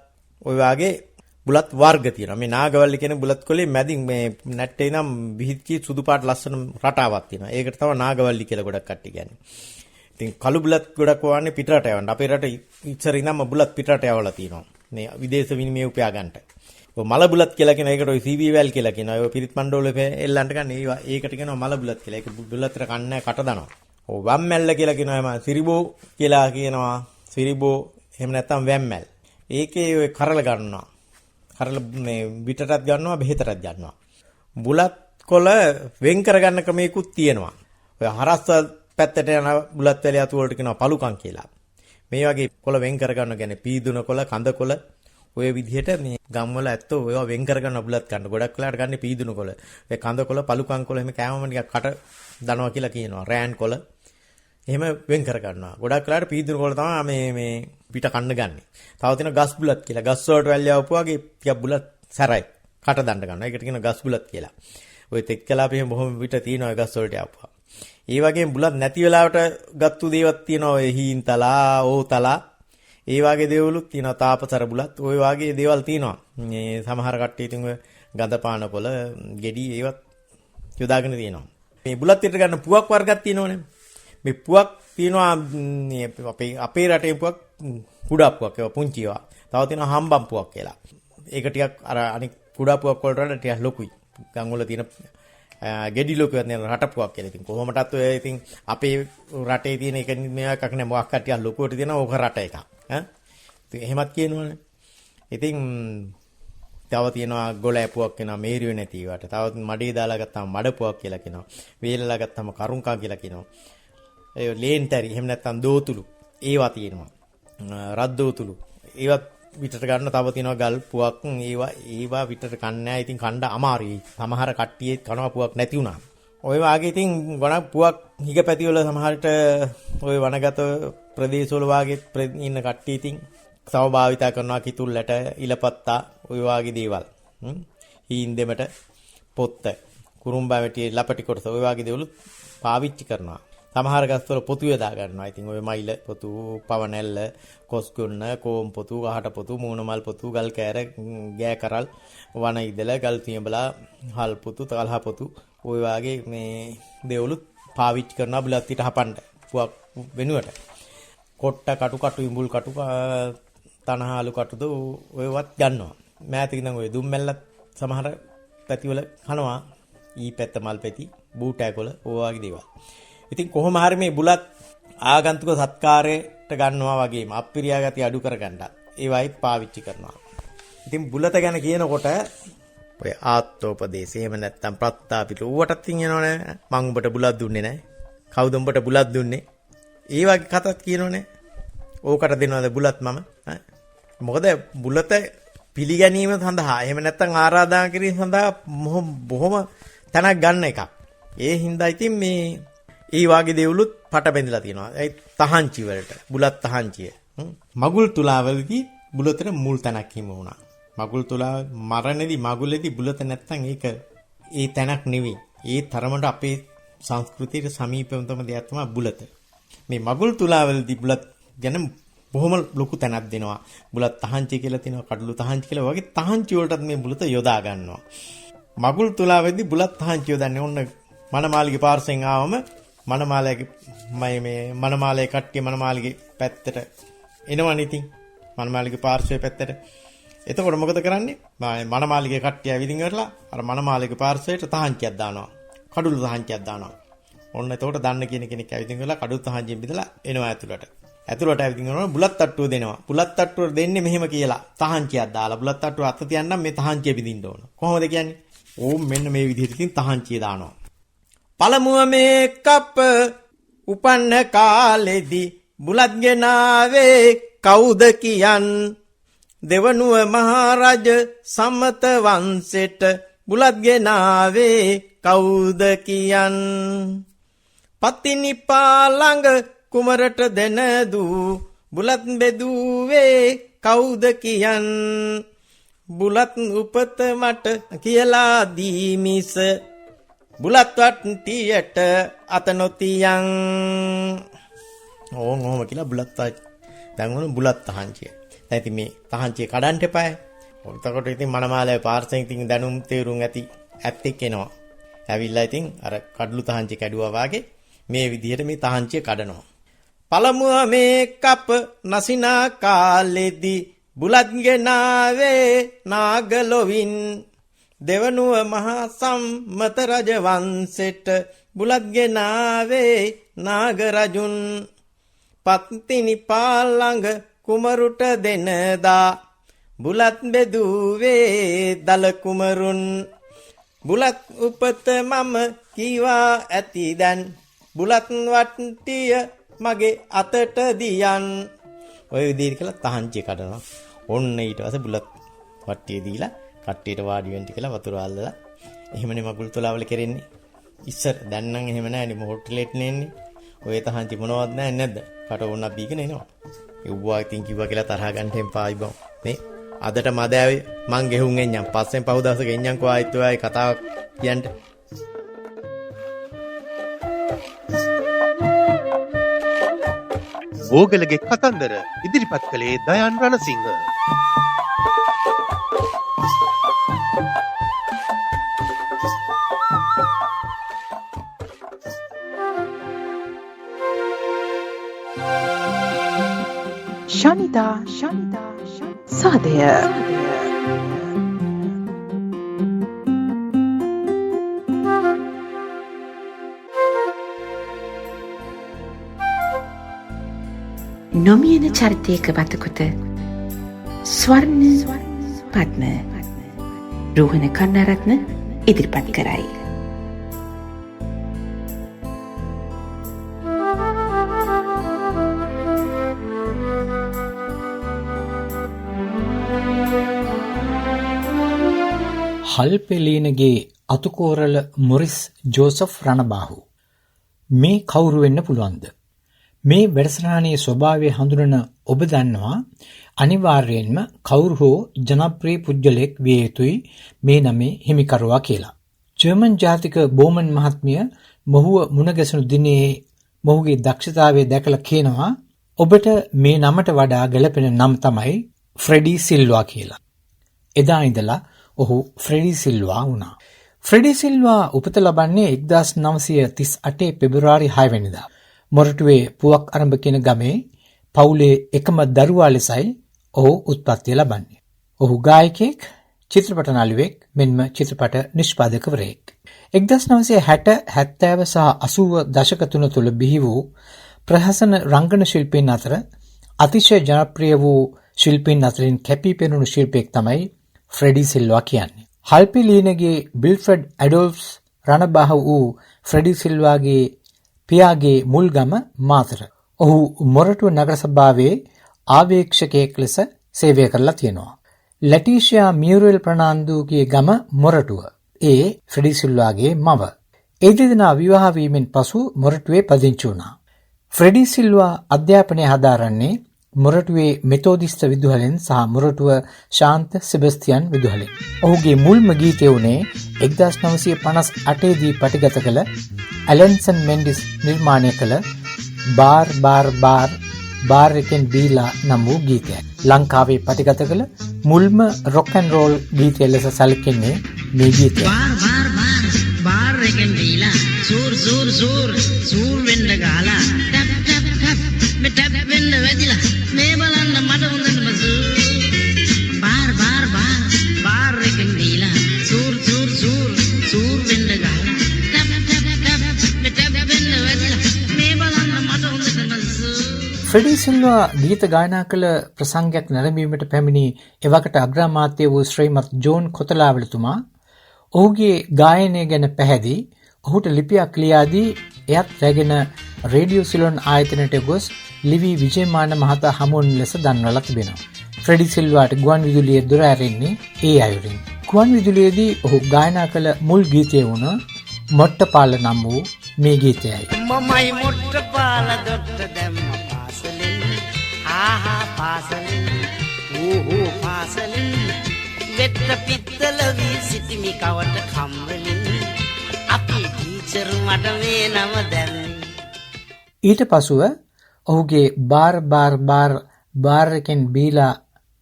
ඔය වගේ බුලත් වර්ග තියෙනවා. මේ නාගවල්ලි කියන බුලත් කොලේ මැදින් මේ නැට්ටේ නම් විහිච්චි සුදු පාට ලස්සන රටාවක් තියෙනවා. ඒකට තමයි නාගවල්ලි කියලා ගොඩක් කට්ටිය කියන්නේ. ඉතින් කළු බුලත් ගොඩක් වවන්නේ පිටරට යවන්න. අපේ රට ඉස්සර ඉඳන්ම බුලත් පිටරට යවලා තියෙනවා. මේ විදේශ විනිමය උපයා ගන්නට. ඔය මල බුලත් කියලා කියන එකට ඔය CB වැල් කියලා කියනවා. ඔය පිරිත් මණ්ඩෝල එල්ලන්ට ගන්න ඒකට කියනවා මල බුලත් කියලා. ඒක බුලතට කන්නේ කට දනවා. ඔය වම්මැල්ල කියලා කියනවා. එම සිරිබෝ කියලා කියනවා. සිරිබෝ එහෙම නැත්නම් වැම්මැල්. ඒකේ ඔය කරල ගන්නවා. කරල මේ විටටත් ගන්නවා බෙහෙතටත් ගන්නවා. බුලත් කොළ වෙන් කරගන්න ක්‍රමයකුත් තියෙනවා. ඔය හරස් පැත්තට යන බුලත් වැලිය අතු වලට කියනවා පලුකම් කියලා. මේ වගේ කොළ වෙන් කරගන්න කියන්නේ පීදුන කොළ, කඳ කොළ ඔය විදිහට මේ ගම්වල ඇත්තෝ ඒවා වෙන් කරගන්න බුලත් කන්න. ගොඩක් වෙලාට ගන්න පීදුණු කොළ. ඒ කඳ කොළ, පළු කන් කොළ එහෙම කෑමම නිකන් කට දනවා කියලා කියනවා. රෑන් කොළ. එහෙම වෙන් කර ගන්නවා. ගොඩක් වෙලාට පීදුණු කොළ තමයි මේ පිට කන්න ගන්න. තව තියෙන ගස් බුලත් කියලා. ගස් වලට වැල්ලා වපුවාගේ ටිකක් බුලත් සැරයි. කට දණ්ඩ ගන්නවා. ඒකට කියන ගස් බුලත් කියලා. ඔය තෙක්කලාපේ බොහොම පිට තියෙනවා ගස් වලට යපුවා. ඒ වගේම බුලත් නැති වෙලාවට ගත්තු දේවත් තියෙනවා. ඔය හීන්තලා, ඕතලා. ඒ වගේ දේවලුත් තියෙනවා. තාපසර බුලත්. ওই වගේ දේවල් තියෙනවා. මේ සමහර කට්ටිය ඉතින් ඔය ගඳ පාන කොළ, ගෙඩි ඒවත් යොදාගෙන තියෙනවා. මේ බුලත් පිට ගන්න පුවක් වර්ගයක් තියෙනවනේ. මේ පුවක් තියෙනවා අපේ රටේ පුවක් කුඩා පුවක් ඒවා පුංචි ඒවා. තව තියෙනවා හම්බම් පුවක් කියලා. ඒක ටිකක් අර අනික කුඩා පුවක් වලට වඩා ටිකක් ලොකුයි. ගම් වල තියෙන ගෙඩි ලොකුවත් නේ රට පුවක් කියලා. ඉතින් කොහොමදත් ඔය ඉතින් අපේ රටේ තියෙන එක මේවා එකක් නෑ මොකක් ටිකක් ලොකුවට තියෙනවා ඕක රට එකක්. ඉතින් එහෙමත් කියනවනේ. ඉතින් තව තියෙනවා ගොළෑ පුවක් කියනවා මේරියෝ නැති ඒවට. තව මඩේ දාලා ගත්තාම මඩ පුවක් කියලා කියනවා. වේලලා ගත්තාම කරුංකා කියලා කියනවා. ඒ ලේන්තරි එහෙම නැත්නම් දෝතුළු ඒවා තියෙනවා. රද්දෝතුළු ඒවත් විතර ගන්න. තව තියෙනවා ගල් පුවක් ඒවා විතර කන්නේ නැහැ. ඉතින් කණ්ඩ අමාරුයි. සමහර කට්ටියේ කනවා පුවක් නැති වුණා. ඔය වාගේ ඉතින් ගොඩක් පුවක් හිගපැති වල සමහරට ඔය වනගත ප්‍රදේශවල වාගේ ඉන්න කට්ටිය ඉතින් තව භාවිතා කරනවා කිතුල්ලට ඉලපත්තා ඔය වාගේ දේවල්. හීන් දෙමට පොත්ත කුරුම්බා වැටියේ ලපටි කොටස ඔය වාගේ දේවල් පාවිච්චි කරනවා. සමහර ගස්වල පොතු යදා ගන්නවා. ඉතින් ඔය මයිල පොතු, පවනැල්ල, කොස්කුන්න, කෝම් පොතු, ගහට පොතු, මූණමල් පොතු, ගල් කෑර, ගෑ කරල්, වන ඉදල, ගල් තියඹලා, හල් පොතු, තලහ පොතු ඔය වාගේ මේ දේවලුත් පාවිච්චි කරනවා බුලත් පිට හපන්න පුවක් වෙනුවට. කොට්ට කටු කටු ඉඹුල් කටු තනහාලු කටුද ඔයවත් ගන්නවා. මෑතක ඉඳන් ඔය දුම්මැල්ලත් සමහර පැතිවල කනවා. ඊ පැත්ත මල් පැති, බූටෑකොළ ඔය වගේ දේවල්. ඉතින් කොහොම හරි මේ බුලත් ආගන්තුක සත්කාරයට ගන්නවා වගේම අප්පිරියා ගති අඩු කරගන්නත් ඒවයි පාවිච්චි කරනවා. ඉතින් බුලත ගැන කියනකොට ඔය ආත්මෝපදේශය එහෙම නැත්නම් ප්‍රත්තාපිත ඌවටත් කියනවනේ මං උඹට බුලත් දුන්නේ නැහැ. කවුද උඹට බුලත් දුන්නේ? ඒ වගේ කතාත් කියනවනේ. ඕකට දෙනවද බුලත් මම? මොකද බුලත පිළිගැනීම සඳහා එහෙම නැත්නම් ආරාධනා කිරීම සඳහා බොහොම තැනක් ගන්න එකක්. ඒ හින්දා ඉතින් මේ ඒ වාගේ දේවලුත් පට බැඳලා තියෙනවා. ඒ තහංචි වලට බුලත් තහංචිය. මගුල් තුලාවලදී බුලතට මුල් තැනක් හිමි වුණා. මගුල් තුලා මරණේදී මගුලේදී බුලත නැත්තම් ඒක ඒ තැනක් නෙවෙයි. ඒ තරමට අපේ සංස්කෘතියට සමීපවම දෙයක් තමයි බුලත. මේ මගුල් තුලාවලදී බුලත් ගැන බොහොම ලොකු තැනක් දෙනවා. බුලත් තහංචි කියලා තියෙනවා, කඩළු තහංචි කියලා වගේ තහංචි වලටත් මේ බුලත යොදා ගන්නවා. මගුල් තුලාවේදී බුලත් තහංචි යොදන්නේ ඔන්න මනමාලිගේ පාර්සෙන් ආවම මනමාලයේ මේ මනමාලයේ කට්ටිය මනමාලිගේ පැත්තට එනවනේ ඉතින් මනමාලිගේ පාර්ශ්වයේ පැත්තට. එතකොට මොකද කරන්නේ? මනමාලිගේ කට්ටිය ඇවිදින් ඉවරලා අර මනමාලිගේ පාර්ශ්වයට තහංචියක් දානවා. කඩුළු තහංචියක් දානවා. ඔන්න එතකොට දන්න කෙනෙක් ඇවිදින් ඉවරලා කඩුළු තහංචියෙන් බෙදලා එනවා ඇතුළට. ඇතුළට ඇවිදින් යනවා බුලත් තට්ටුව දෙනවා. බුලත් තට්ටුව දෙන්නේ මෙහෙම කියලා. තහංචියක් දාලා බුලත් තට්ටුව අත තියන්නම් මේ තහංචිය බෙදින්න ඕන. කොහොමද කියන්නේ? ඕම් මෙන්න මේ විදිහට ඉතින් තහංචිය දානවා. පළමුව මේ කප් උපන්න කාලෙදී බුලත් ගෙනාවේ කවුද කියන්? දෙවනුව මහරජ සම්මත වංශෙට බුලත් ගෙනාවේ කවුද කියන්? පතිනිපා ළඟ කුමරට දෙන දූ බුලත් බෙදුවේ කවුද කියන්? බුලත් උපත මට කියලා දී මිස බුලත් වට්ටියට අත නොතියන්. ඕන් ඔහොම කියලා බුලත් දැන් වුණ බුලත් තහංචිය. දැන් ඉතින් මේ තහංචිය කඩන්න එපායි. එතකොට ඉතින් මනමාලයේ පාර්සෙන් ඉතින් දැනුම් තේරුම් ඇත්තෙක් එනවා. ඇවිල්ලා ඉතින් අර කඩළු තහංචිය කැඩුවා වාගේ මේ විදිහට මේ තහංචිය කඩනවා. පළමුව මේ කප නසිනා කාලෙදී බුලත් ගෙනාවේ නාගලොවින්. දෙවනුව මහා සම්මත රජ වංශෙට බුලත් ගෙනාවේ නාග රජුන්. පත්තිනි පාළඟ කුමරුට දෙනදා බුලත් බෙදුවේ දල කුමරුන්. බුලත් උපත මම කීවා ඇති දැන් බුලත් වට්ටිය මගේ අතට දියන්. ඔය විදිහට කියලා තහංචිය කඩනවා. ඔන්න ඊට පස්සේ බුලත් වට්ටිය දීලා කට්ටියට වාඩි වෙන්න කියලා වතුර අල්ලලා එහෙමනේ මගුල් තොලාවල කරන්නේ. ඉස්සර දැන් නම් එහෙම නැහැ නේ හොටෙලෙට නෙන්නේ. ඔය තහංචි මොනවත් නැහැ නැද්ද? කට ඕන බීගෙන එනවා. යුවා ඉතින් කිව්වා කියලා තරහ ගන්න එම්පායි බං. මේ අදට මදාවේ මං ගෙහුම් එන්නම්. පස්සෙන් පහු දවසක එන්නම් කොහායිත් ඔයයි කතාවක් කියන්න. ඕගලගේ කතන්දර ඉදිරිපත් කළේ දයන් රණසිංහ. ශනිදා සාදය නොමියන චරිතයක වතකුත ස්වර්ණ පද්ම රෝහණ කන්නරත්න ඉදිරිපත් කරයි. හල්පෙලීනගේ අතුකෝරල මොරිස් ජෝසෆ් රණබාහු මේ කවුරු වෙන්න පුළුවන්ද? මේ වැඩසටහනේ ස්වභාවය හඳුනන ඔබ දන්නවා අනිවාර්යයෙන්ම කවුරු හෝ ජනප්‍රිය පුද්ගලයෙක් විය යුතුයි මේ නමේ හිමිකරුවා කියලා. ජර්මන් ජාතික බෝමන් මහත්මිය මොහුව මුණගැසුණු දිනේ මොහුගේ දක්ෂතාවය දැකලා කියනවා ඔබට මේ නමට වඩා ගැළපෙන නම් තමයි ෆ්‍රෙඩි සිල්වා කියලා. එදා ඉඳලා ඔහු ෆ්‍රෙඩි සිල්වා වුණා. ෆ්‍රෙඩි සිල්වා උපත ලබන්නේ 1938 පෙබරවාරි 6 වෙනිදා. මොරටුවේ පුවක් අරඹ කියන ගමේ පවුලේ එකම දරුවා ලෙසයි ඔහු උත්පත්ති ලබන්නේ. ඔහු ගායකයෙක්, චිත්‍රපට නළුවෙක් මෙන්ම චිත්‍රපට නිෂ්පාදකවරයෙක්. 1960, 70 සහ 80 දශක තුන තුළ බිහි වූ ප්‍රහසන රංගන ශිල්පීන් අතර අතිශය ජනප්‍රිය වූ ශිල්පීන් අතරින් කැපී පෙනුණු ශිල්පියෙක් තමයි ෆ්‍රෙඩි සිල්වා කියන්නේ. හල්පිලීනගේ බිල්ෆ්‍රෙඩ් ඇඩෝල්ෆ්ස් රණබාහු වූ ෆ්‍රෙඩි සිල්වාගේ පියාගේ මුල්ගම මාතර. ඔහු මොරටුව නගර සභාවේ ආවේක්ෂකයෙක් ලෙස සේවය කරලා තියෙනවා. ලැටිෂියා මියුරෙල් ප්‍රනාන්දුගේ ගම මොරටුව. ඒ ෆ්‍රෙඩි සිල්වාගේ මව. ඒ දෙදෙනා විවාහ වීමෙන් පසු මොරටුවේ පදිංචි වුණා. ෆ්‍රෙඩි සිල්වා අධ්‍යාපනය හදාරන්නේ මොරටුවේ මෙතෝදිස්ත විදුහලෙන් සහ මොරටුව ශාන්ත සෙබස්තියන් විදුහලෙන්. ඔහුගේ මුල්ම ගීතය වුණේ 1958 දී පටිගත කළ ඇලන්සන් මෙන්ඩිස් නිර්මාණය කළ බාර් බාර් බාර් බාර් එකෙන් බීලා නම් වූ ගීතයක්. ලංකාවේ පටිගත කළ මුල්ම රොක් ඇන් රෝල් ගීතය ලෙස සැලකෙන්නේ මේ ගීතය. බාර් එකෙන් බීලා සූර් සූර් සූර් සූර් වෙන්න ගාලා ටැප් ටැප් ටැප් මේ ටැප් වෙන්න වැදිලා මේ බලන්න මට හොඳටම සූර් බාර් බාර් බාර් බාර් එකෙන් බීලා සූර් සූර් සූර් සූර් වෙන්න ගාලා ටැප් ටැප් ටැප් මේ ටැප් වෙන්න වැදිලා මේ බලන්න මට හොඳටම සූර්. ෆ්‍රෙඩි සිල්වා ගීත ගායනා කළ ප්‍රසංගයක් නැරඹීමට පැමිණි එවකට අග්‍රාමාත්‍ය වූ ශ්‍රීමත් ජෝන් කොතලාවලතුමා ඔහුගේ ගායනය ගැන පැහැදී ඔහුට ලිපියක් ලියා දී එයත් රැගෙන රේඩියෝ සිලොන් ආයතනයට ගොස් ලිවි විජේමාන මහතා හමුවන ලෙස දන්වලා තිබෙනවා. ෆ්‍රෙඩි සිල්වාට ගුවන් විදුලියේ දොර ඇරෙන්නේ ඒ අයුරින්. ගුවන් විදුලියේදී ඔහු ගායනා කළ මුල් ගීතය වුණ මොට්ටපාල නම් වූ මේ ගීතයයි. මමයි මොට්ටපාල දොට්ට දැම්ම පාසලෙන් ආහා පාසලෙන් ඌ පාසලෙන් වෙත්ත පිත්තල වී සිටිමි කවට කම්වලින් අපි ටීචර් මට මේ නම දැන්නේ. ඊට පසුව ඔහුගේ බාර් බාර් බාර් බාර් එකෙන් බීලා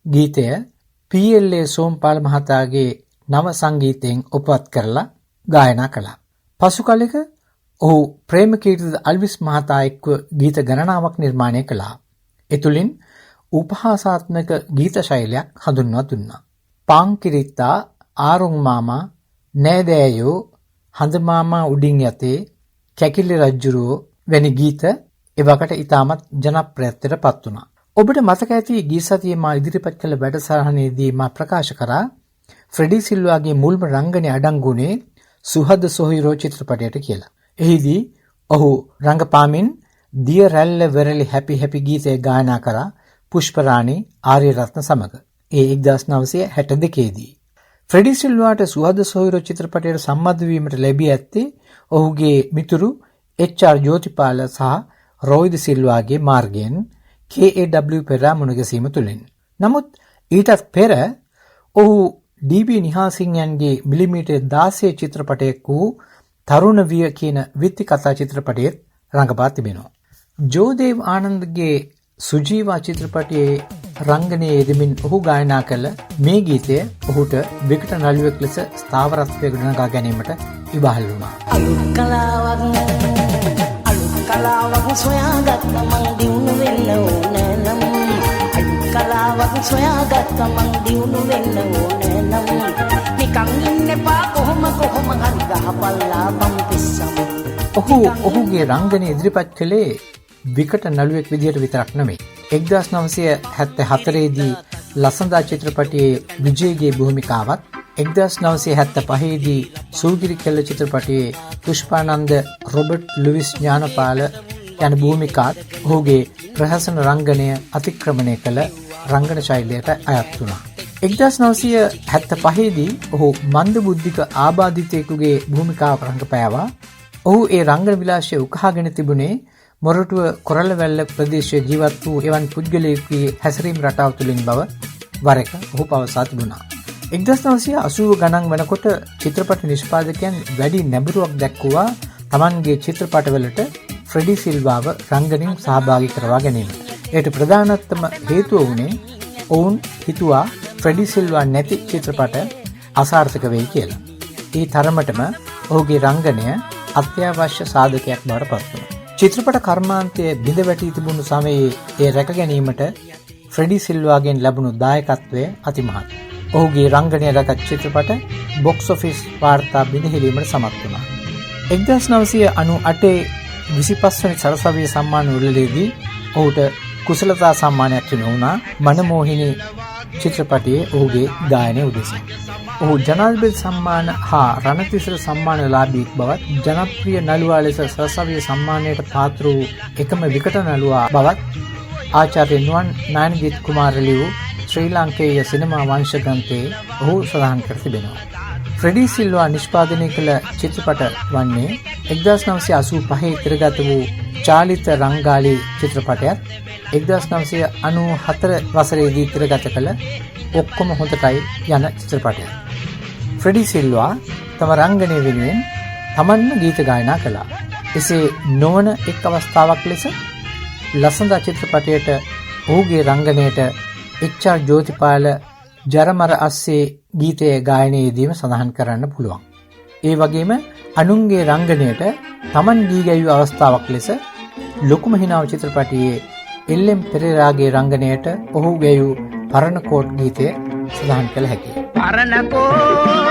ගීතය PLA සෝම්පාල මහතාගේ නව සංගීතයෙන් උපවත් කරලා ගායනා කළා. පසු කලෙක ඔහු ප්‍රේමකීර්ති අල්විස් මහතා එක්ව ගීත ගණනාවක් නිර්මාණය කළා. එතුලින් උපහාසාත්මක ගීත ශෛලයක් හඳුන්වා දුන්නා. පාංකිරිත්තා, ආරුං මාමා, නෑදෑයෝ, හඳ මාමා උඩින් යතේ, කැකිලි රජ්ජුරුවෝ වැනි ගීත එවකට ඉතාමත් ජනප්‍රියත්වයට පත් වුණා. ඔබට මතක ඇති ගී සතියේ මා ඉදිරිපත් කළ වැඩසටහනේදී මා ප්‍රකාශ කරා ෆ්‍රෙඩි සිල්වාගේ මුල්ම රංගනයේ අඩංගුනේ සුහද සොහිරෝ චිත්‍රපටයට කියලා. එහිදී ඔහු රංගපාමින් දිය රැල්ල වෙරළි හැපි හැපි ගීතය ගායනා කරා පුෂ්පරාණි ආර්යරත්න සමග. ඒ 1962දී. ෆ්‍රෙඩි සිල්වාට සුහද සොහොයුරු චිත්‍රපටයට සම්බන්ධ වීමට ලැබී ඇත්තේ ඔහුගේ මිතුරු එච්.ආර්. ජෝතිපාල සහ රොයිද් සිල්වාගේ මාර්ගයෙන් K.A.W. පෙරා මුණගැසීම තුළින්. නමුත් ඊටත් පෙර ඔහු ඩී.බී. නිහාසිංහයන්ගේ මිලිමීටර් 16 චිත්‍රපටයක් වූ තරුණ විය කියන විත්ති කතා චිත්‍රපටයේ රඟපා තිබෙනවා. ජෝදේව් ආනන්දගේ සුජීවා චිත්‍රපටයේ රංගනයේ යෙදමින් ඔහු ගායනා කළ මේ ගීතය ඔහුට විකට නළුවෙක් ලෙස ස්ථාවරත්වය ගොඩනගා ගැනීමට ඉබහල් වුණා. අලුත් කලාවක් සොයාගත්ත මං දියුණු වෙන්න ඕනේ නම් අලුත් කලාවක් සොයාගත්ත මං දියුණු වෙන්න ඕනේ නම් නිකන් ඉන්න එපා කොහොම හරි ගහපල්ලා බම් පිස්සම්. ඔහුගේ රංගනය ඉදිරිපත් කළේ විකට නළුවෙක් විදිහට විතරක් නෙමෙයි. 1974 දී ලසඳා චිත්‍රපටයේ විජයගේ භූමිකාවත් 1975 දී සූගිරි කෙල්ල චිත්‍රපටයේ පුෂ්පානන්ද රොබර්ට් ලුයිස් ඥානපාල යන භූමිකාත් ඔහුගේ ප්‍රහසන රංගනය අතික්‍රමණය කළ රංගන ශෛලියට අයත් වුණා. 1975 දී ඔහු මන්දබුද්ධික ආබාධිතයෙකුගේ භූමිකාව රංගපෑවා. ඔහු ඒ රංගන විලාසය උකහාගෙන තිබුණේ මොරටුව කොරළවැල්ල ප්‍රදේශයේ ජීවත් වූ එවන් පුද්ගලයෙකුගේ හැසිරීම් රටාව තුළින් බව වර එක ඔහු පවසා තිබුණා. 1980 ගණන් වෙනකොට චිත්‍රපට නිෂ්පාදකයන් වැඩි නැඹුරුවක් දැක්වුවා තමන්ගේ චිත්‍රපටවලට ෆ්‍රෙඩි සිල්වාව රංගනින් සහභාගී කරවා ගැනීමට. ඒට ප්‍රධානතම හේතුව වුණේ ඔවුන් හිතුවා ෆ්‍රෙඩි සිල්වා නැති චිත්‍රපට අසාර්ථක වෙයි කියලා. ඒ තරමටම ඔහුගේ රංගනය අත්‍යවශ්‍ය සාධකයක් බවට පත් වුණා. චිත්‍රපට කර්මාන්තය බිඳ වැටී තිබුණු සමයේ ඒ රැක ගැනීමට ෆ්‍රෙඩි සිල්වාගෙන් ලැබුණු දායකත්වය අතිමහත්. ඔහුගේ රංගනය රැකත් චිත්‍රපට බොක්ස් ඔෆිස් වාර්තා බිඳහෙළීමට සමත් වුණා. 1998 25 වෙනි සරසවිය සම්මාන උළෙලේදී ඔහුට කුසලතා සම්මානයක් ලැබුණා මනමෝහිනී චිත්‍රපටයේ ඔහුගේ ගායනය උදෙසා. ඔහු ජනාධිපති සම්මාන හා රණතිසර සම්මාන ලාභී බවත් ජනප්‍රිය නළුවා ලෙස සරසවිය සම්මානයට පාත්‍ර වූ එකම විකට නළුවා බවත් ආචාර්ය නුවන් නායනගීත් කුමාර ලියූ ශ්‍රී ලාංකේය සිනමා වංශ ග්‍රන්ථයේ ඔහු සඳහන් කර තිබෙනවා. ෆ්‍රෙඩි සිල්වා නිෂ්පාදනය කළ චිත්‍රපට වන්නේ 1985 තිරගත වූ චාලිත රංගාලි චිත්‍රපටයත් 1994 වසරේදී තිරගත කළ ඔක්කොම හොඳටයි යන චිත්‍රපටයත්. ෆ්‍රෙඩි සිල්වා තම රංගනය වෙනුවෙන් තමන්ම ගීත ගායනා කළා. එසේ නොවන එක් අවස්ථාවක් ලෙස ලසඳා චිත්‍රපටයට ඔහුගේ රංගනයට එච්.ආර්. ජෝතිපාල ජරමර අස්සේ ගීතයේ ගායනයේදීම සඳහන් කරන්න පුළුවන්. ඒ වගේම අනුන්ගේ රංගනයට තමන් දී ගැයූ අවස්ථාවක් ලෙස ලොකුම හිනාව චිත්‍රපටයේ එල්.එම්. පෙරේරාගේ රංගනයට ඔහු ගැයූ පරණ කෝට් ගීතය සඳහන් කළ හැකියි. පරණ කෝට්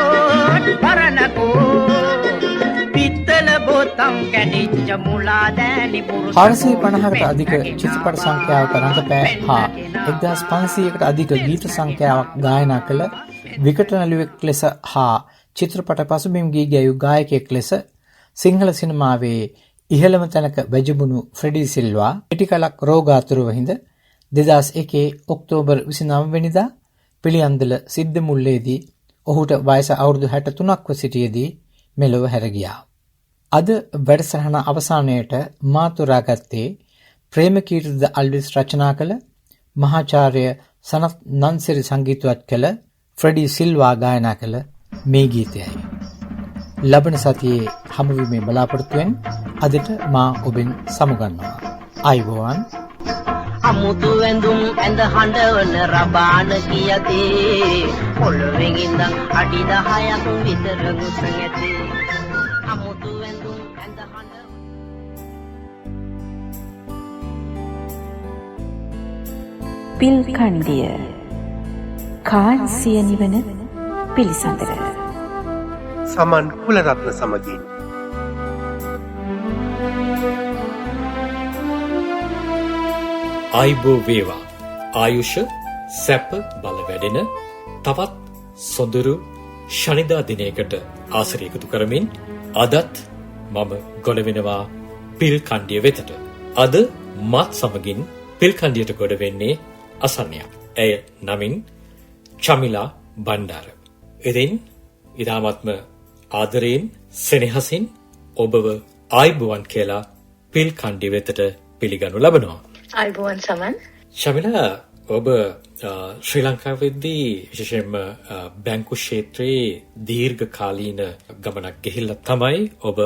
පිත්තල බොතම් කැඩිච්ච මුලා දෑනි පුරුෂ 450කට අධික චිත්‍රපට සංඛ්‍යාවක රංගපෑ හා 1500කට අධික ගීත සංඛ්‍යාවක් ගායනා කළ විකට නළුවෙක් ලෙස හා චිත්‍රපට පසුබිම් ගී ගැයූ ගායකයෙක් ලෙස සිංහල සිනමාවේ ඉහළම තැනක වැජඹුණු ෆ්‍රෙඩි සිල්වා පිටිකලක් රෝගාතුරව හිඳ 2001 ඔක්තෝබර් 29 වෙනිදා පිළියන්දල සිද්ධ මුල්ලේදී ඔහුට වයස අවුරුදු 63ක්ව සිටියේදී මෙලොව හැර ගියා. අද වැඩසටහන අවසානයේට මාතුරාගත්තේ ප්‍රේමකීර්තිද අල්විස් රචනා කළ මහාචාර්ය සනත් නන්සිරි සංගීතවත් කළ ෆ්‍රෙඩි සිල්වා ගායනා කළ මේ ගීතයයි. ලබන සතියේ හමුවීමේ බලාපොරොත්තුවෙන් අදට මා ඔබෙන් සමුගන්නවා. ආයුබෝවන්. අමුතු ඇඳුම් ඇඳ හඬවන රබාන කියතේ පොළොවෙන් ඉඳන් අඩි 10ක් විතර ගුස ඇතේ. අමුතු ඇඳුම් ඇඳ හඬ පිල් කණ්ඩිය කාන්සිය නිවන පිළිසඳර සමන් කුලරත්න සමගින් ආයිබෝ වේවා ආයුෂ සැප බල වැඩෙන තවත් සොඳුරු ශනිදා දිනයකට ආසර එකතු කරමින් අදත් මම ගොඩ වෙනවා පිල් කණ්ඩිය වෙතට. අද මාත් සමගින් පිල් කණ්ඩියට ගොඩ වෙන්නේ අසන්නයක්. ඇය නමින් චමිලා බණ්ඩාර. ඉතින් ඉතාමත්ම ආදරයෙන් සෙනෙහසින් ඔබව ආයුබෝවන් කියලා පිල් කණ්ඩි වෙතට පිළිගනු ලබනවා. ආයුබෝවන් සමන්. චමිලා ඔබ ශ්‍රී ලංකාවේදී විශේෂයෙන්ම බැංකු ක්ෂේත්‍රයේ දීර්ඝ කාලීන ගමනක් ගෙහිල්ලා තමයි ඔබ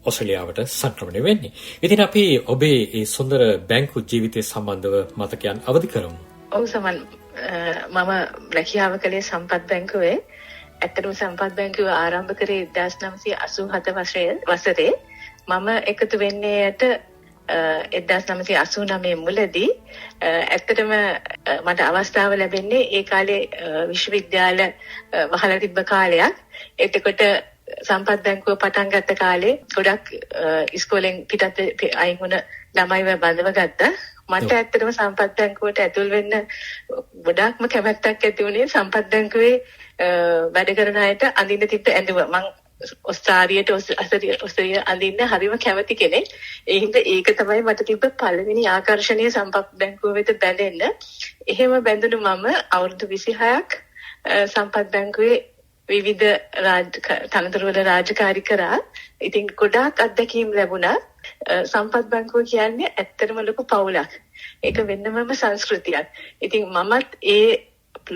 ඔස්ට්‍රේලියාවට සංක්‍රමණය වෙන්නේ. ඉතින් අපි ඔබේ ඒ සුන්දර බැංකු ජීවිතය සම්බන්ධව මතකයන් අවදි කරමු. ඔව් සමන්, මම රැකියාව කළේ සම්පත් බැංකුවේ. ඇත්තටම සම්පත් බැංකුව ආරම්භ කරේ 1987 වසරේ. මම එකතු වෙන්නේට 1989 මුලදී. ඇත්තටම මට අවස්ථාව ලැබෙන්නේ ඒ කාලේ විශ්වවිද්‍යාල වහලා තිබ්බ කාලයක්. එතකොට සම්පත් බැංකුව පටන් ගත්ත කාලේ ගොඩක් ඉස්කෝලෙන් පිටත් අයින් වුණ ළමයිව බඳව ගත්තා. මට ඇත්තටම සම්පත් බැංකුවට ඇතුල් වෙන්න ගොඩාක්ම කැමැත්තක් ඇති වුණේ සම්පත් බැංකුවේ වැඩ කරන අයට අඳින්න තිබ්බ ඇඳුම. මං ඔස්ට්‍රේලියට ඔස්ට්‍රේලිය අඳින්න හරිම කැමති කෙනෙක්. ඒ හින්දා ඒක තමයි මට තිබ්බ පළවෙනි ආකර්ෂණය සම්පත් බැංකුව වෙත බැඳෙන්න. එහෙම බැඳුණු මම අවුරුදු 26ක් සම්පත් බැංකුවේ විවිධ තනතුරුවල රාජකාරී කරා. ඉතින් ගොඩාක් අත්දැකීම් ලැබුණා. සම්පත් බැංකුව කියන්නේ ඇත්තටම ලොකු පවුලක්. ඒක වෙනමම සංස්කෘතියක්. ඉතින් මමත් ඒ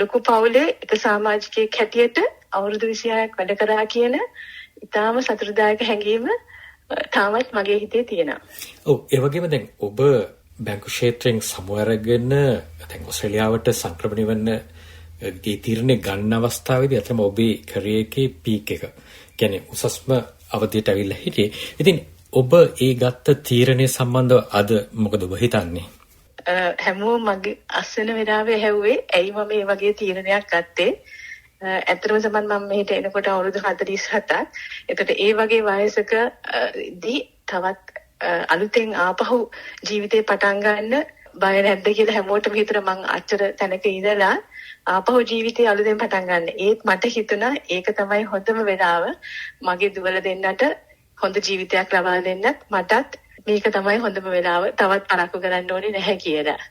ලොකු පවුලේ එක සමාජිකයෙක් හැටියට අවුරුදු 26ක් වැඩ කරා කියන ඉතාම සතුටුදායක හැඟීම තාමත් මගේ හිතේ තියෙනවා. ඔව්, ඒ වගේම දැන් ඔබ බැංකු ක්ෂේත්‍රයෙන් සමු අරගෙන දැන් ඔස්ට්‍රේලියාවට සංක්‍රමණය වෙන්න ගේ තීරණය ගන්න අවස්ථාවේදී අතම ඔබේ කැරියර් එකේ පීක් එක. කියන්නේ උසස්ම අවධියට අවිල්ලා හිටියේ. ඉතින් ඔබ ඒ ගත්ත තීරණය සම්බන්ධව අද මොකද ඔබ හිතන්නේ? හැමෝම මගේ අස්සන වෙලාවේ ඇහුවේ ඇයි මම මේ වගේ තීරණයක් ගත්තේ? ඇත්තටම සමන් මම මෙහෙට එනකොට අවුරුදු 47ක්. එතකොට ඒ වගේ වයසකදී තවත් අලුතෙන් ආපහු ජීවිතේ පටන් ගන්න බය නැද්ද කියලා හැමෝටම හිතන මං අච්චර තැනක ඉඳලා ආපහු ජීවිතේ අලුතෙන් පටන් ගන්න. ඒත් මට හිතුණා ඒක තමයි හොඳම වෙලාව මගේ දුවල දෙන්නට හොඳ ජීවිතයක් ලබා දෙන්නත් මටත් මේක තමයි හොඳම වෙලාව. තවත් පරක්කු කරන්න ඕනේ නැහැ කියලා.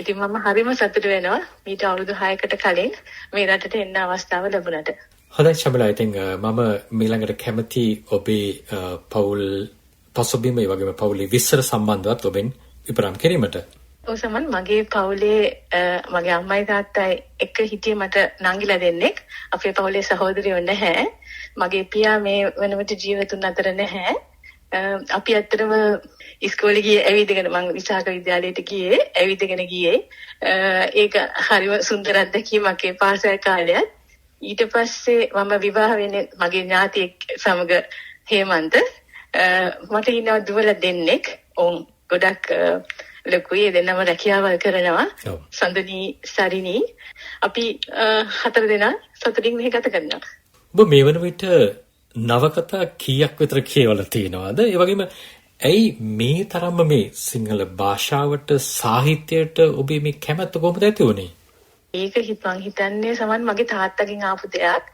ඉතින් මම හරිම සතුටු වෙනවා මීට අවුරුදු 6කට කලින් මේ රටට එන්න අවස්ථාව ලැබුණාට. හොඳයි චමිලා, ඉතින් මම ඊළඟට කැමති ඔබේ පවුල් පසුබිම ඒ වගේම පවුලේ විස්තර සම්බන්ධවත් ඔබෙන් විපරම් කිරීමට. ඔව් සමන්, මගේ පවුලේ මගේ අම්මයි තාත්තයි එක්ක හිටියේ මට නංගිලා දෙන්නෙක්. අපේ පවුලේ සහෝදරයෝ නැහැ. මගේ පියා මේ වෙනකොට ජීවතුන් අතර නැහැ. අපි ඇත්තටම ඉස්කෝලේ ගියේ ඇවිදගෙන, මම විසාක විද්‍යාලයට ගියේ ඇවිදගෙන ගියේ. ඒක හරිම සුන්දර අත්දැකීමක් ඒ පාසල් කාලයත්. ඊට පස්සේ මම විවාහ වෙන්නේ මගේ ඥාතියෙක් සමග හේමන්ත. මට ඉන්නවා දුවල දෙන්නෙක්. ඔවුන් ගොඩක් ලොකුයි, දෙන්නම රැකියාවල් කරනවා. සඳනී සරිනී. අපි 4 දෙනා සතුටින් මෙහෙ ගත කරනවා. ඔබ මේ වන විට නවකතා කීයක් විතර කියවලා තියෙනවද? ඒ වගේම ඇයි මේ තරම්ම මේ සිංහල භාෂාවට සාහිත්‍යයට ඔබේ මේ කැමැත්ත කොහොමද ඇති වුනේ? ඒක මං හිතන්නේ සමන් මගේ තාත්තගෙන් ආපු දෙයක්.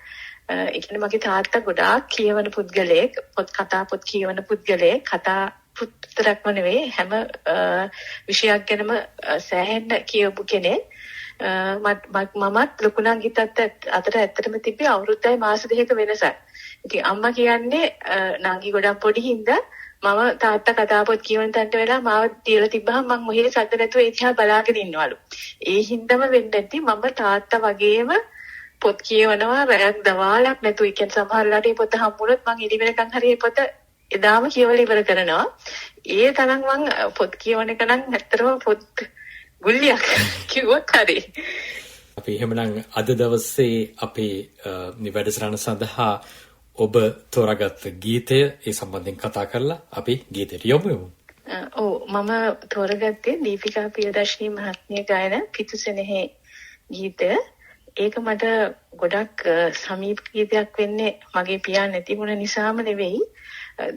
ඒ කියන්නේ මගේ තාත්තා ගොඩාක් කියවන පුද්ගලයෙක්, කතා පොත් කියවන පුද්ගලයෙක්. කතා පොත් විතරක්ම නෙවෙයි හැම විෂයක් ගැනම සෑහෙන්න කියවපු කෙනෙක්. මමත් ලොකු නංගිත් අතර ඇත්තටම තිබ්බේ අවුරුද්දයි මාස දෙකක වෙනසක්. ඉතින් අම්මා කියන්නේ නංගි ගොඩක් පොඩි හින්දා මම තාත්තා කතා පොත් කියවන තැනට වෙලා මාව තියලා තිබ්බහම මං මොහේ සද්ද නැතුව ඒ දිහා බලාගෙන ඉන්නවලු. ඒ හින්දාම වෙන්න ඇති මම තාත්තා වගේම පොත් කියවනවා රැයක් දවාලක් නැතුව. ඒ කියන්නේ සමහර වෙලාවට මේ පොත හම්බුනොත් මං ඉලි වෙනකන් හරි මේ පොත එදාම කියවලා ඉවර කරනවා. ඒ තරම් මං පොත් කියවන එක නම් ඇත්තටම පොත් ගුල්ලියක් කිව්වොත් හරි. අපි එහෙමනම් අද දවසේ අපේ වැඩසටහන සඳහා ඔබ තෝරාගත් ගීතය ඒ සම්බන්ධයෙන් කතා කරලා අපි ගීතයට යමු. ඔව්, මම තෝරගත්තේ දීපිකා ප්‍රියදර්ශනී මහත්මිය ගායන පිටුසෙනෙහි ගීතය. ඒක මට ගොඩක් සමීප ගීතයක් වෙන්නේ මගේ පියා නැති වුණ නිසාම නෙවෙයි.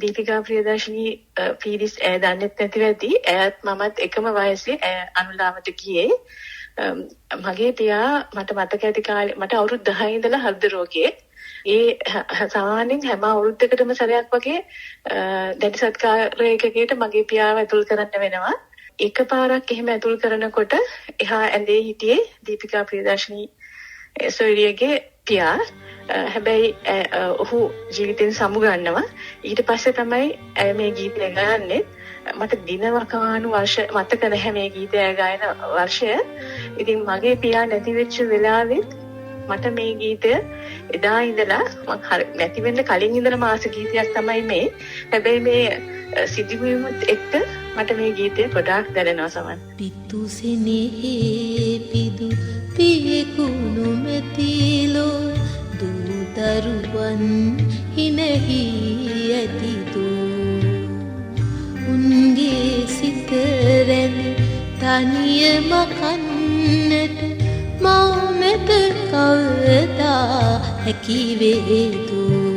දීපිකා ප්‍රියදර්ශනී පීරිස් ඈ දන්නෙත් නැති වෙති. ඈත් මමත් එකම වයසේ අනුලාවට ගියේ. මගේ පියා මට මතක ඇති කාලේ මට අවුරුදු 10 ඉඳලා හෘද රෝගියෙක්. ඒ සාමාන්‍යයෙන් හැම අවුරුද්දකටම සැරයක් වගේ දැඩි සත්කාරයකකට මගේ පියාව ඇතුල් කරන්න වෙනවා. එකපාරක් එහෙම ඇතුල් කරනකොට එහා ඇඳේ හිටියේ දීපිකා ප්‍රියදර්ශනී සොයුරියගේ පියා. හැබැයි ඔහු ජීවිතෙන් සමුගන්නවා. ඊට පස්සේ තමයි ඇය මේ ගීතය ගයන්නේ. මට දිනවකානු වර්ෂ මතක නැහැ මේ ගීතය ගායන වර්ෂය. ඉතින් මගේ පියා නැති වෙච්ච වෙලාවෙත් මට මේ ගීතය එදා ඉඳලා නැති වෙන්න කලින් ඉඳලා මාස ගීතයක් තමයි මේ. හැබැයි මේ සිදුවීමුත් එක්ක මට මේ ගීතය ගොඩාක් දැනෙනවා සමන්. පිතුසිනෙහි පිදු පියෙකුණු මෙතිලෝ දරුවන් හිනෙහි ඇතිදෝ උන්ගේ සිත රැඳි තනියම කන්නට මෞනත කවදා හැකි වේදෝ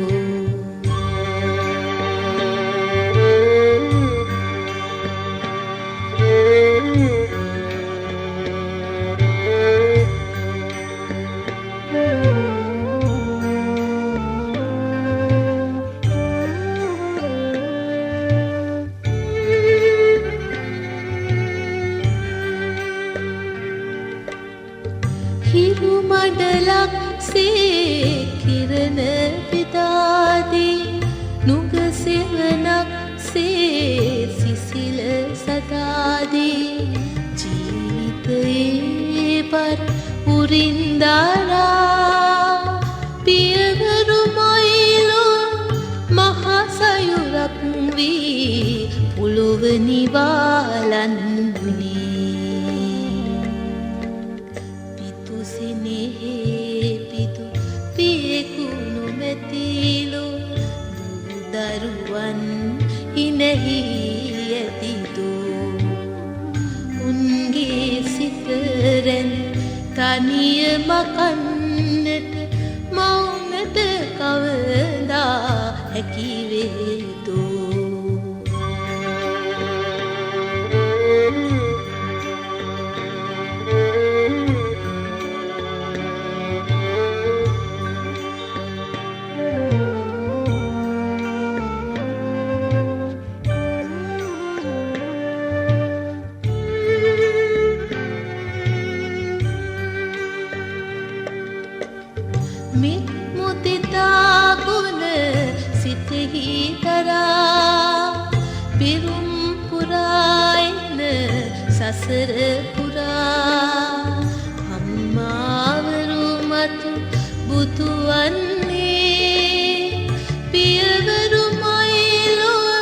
මඩලක් සේ කිරණ පිතාදී නුගසෙවනක් සේ සිසිල සදාදී ජීවිතයේ පර උරින්දාරා පියවරුමයිලෝ මහසයුරක් වී පොළොව නිවාලන්නේ දරුවන් හිනෙහි ඇතිදෝ උන්ගේ සිත රැඳි තනියම කන්නට මෞනත කවදා හැකි වේදෝ සසර පුරා අම්මාවරු මතු බුදු වන්නේ පියවරු මයිලෝ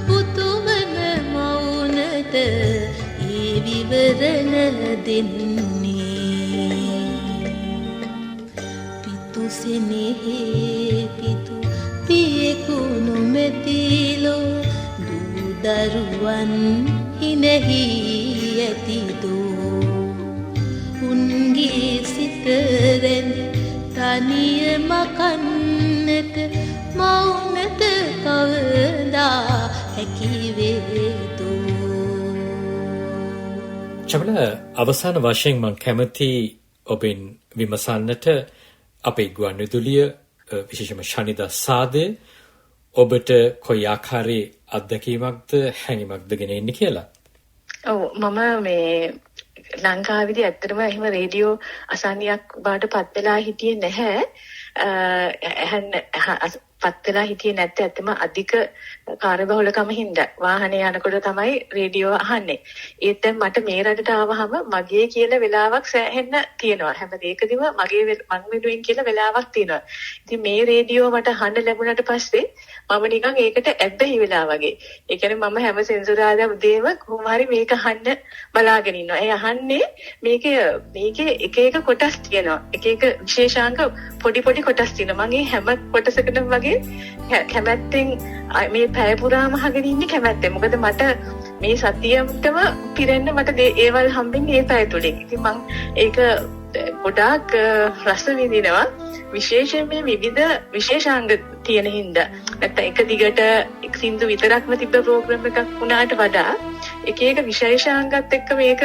පුතුවන මൗනට ඒ විවරණ දෙන්නේ පිතුසිනෙහි පිතු පියෙකුණු මෙතිලෝ දරුවන් හිනෙහි ඇතිදෝ උන්ගේ සිත රැඳි තනියම කන්නට මෞනත කවදා හැකි වේදෝ. චමල අවසාන වශයෙන් මම කැමති ඔබෙන් විමසන්නට අපේ ගුවන්විදුලිය විශේෂම ශනිදා සාදය ඔබට කොයි ආකාරයේ අත්දැකීමක්ද හැඟීමක්ද ගෙන එන්නේ කියලා. ඔව් මම මේ ලංකාවේදී ඇත්තටම එහෙම රේඩියෝ අසන්නයක් බාටපත් වෙලා හිටියේ නැහැ. පත් වෙලා හිටියේ නැත්te ඇත්තම අධික කාර්යබහුලකම හින්දා වාහනේ යනකොට තමයි රේඩියෝ අහන්නේ. ඒත් දැන් මට මේ රටට ආවහම මගේ කියලා වෙලාවක් සෑහෙන්න තියෙනවා. හැම දෙයකදීම මගේ මං වෙනුවෙන් කියලා වෙලාවක් තියෙනවා. ඉතින් මේ රේඩියෝ මට අහන්න ලැබුණාට පස්සේ මම නිකන් ඒකට ඇබ්බැහි වෙලා වගේ. ඒ කියන්නේ මම හැම සෙන්සුරාදා උදේම කොහොම හරි මේක අහන්න බලාගෙන ඉන්නවා. ඒ අහන්නේ මේකේ එක එක කොටස් තියෙනවා. එක එක විශේෂාංග පොඩි කොටස් තියෙනවා. මම හැම කොටසකටම වගේ කැමැත්තෙන් මේ පැය පුරාම අහගෙන ඉන්නේ කැමැත්තෙන්. මොකද මට මේ සතියමටම පිරෙන්න මට ඒවල් හම්බෙන්නේ ඒ පැය තුලින්. ඉතින් මම ඒක ගොඩාක් රස විඳිනවා. විශේෂයෙන් මේ විවිධ විශේෂාංග තියෙන හින්දා. නැත්නම් එක දිගට එක් සින්දු විතරක්ම තිබ්බ ප්‍රෝග්‍රෑම් එකක් වුණාට වඩා එක එක විශේෂාංගات එක්ක මේක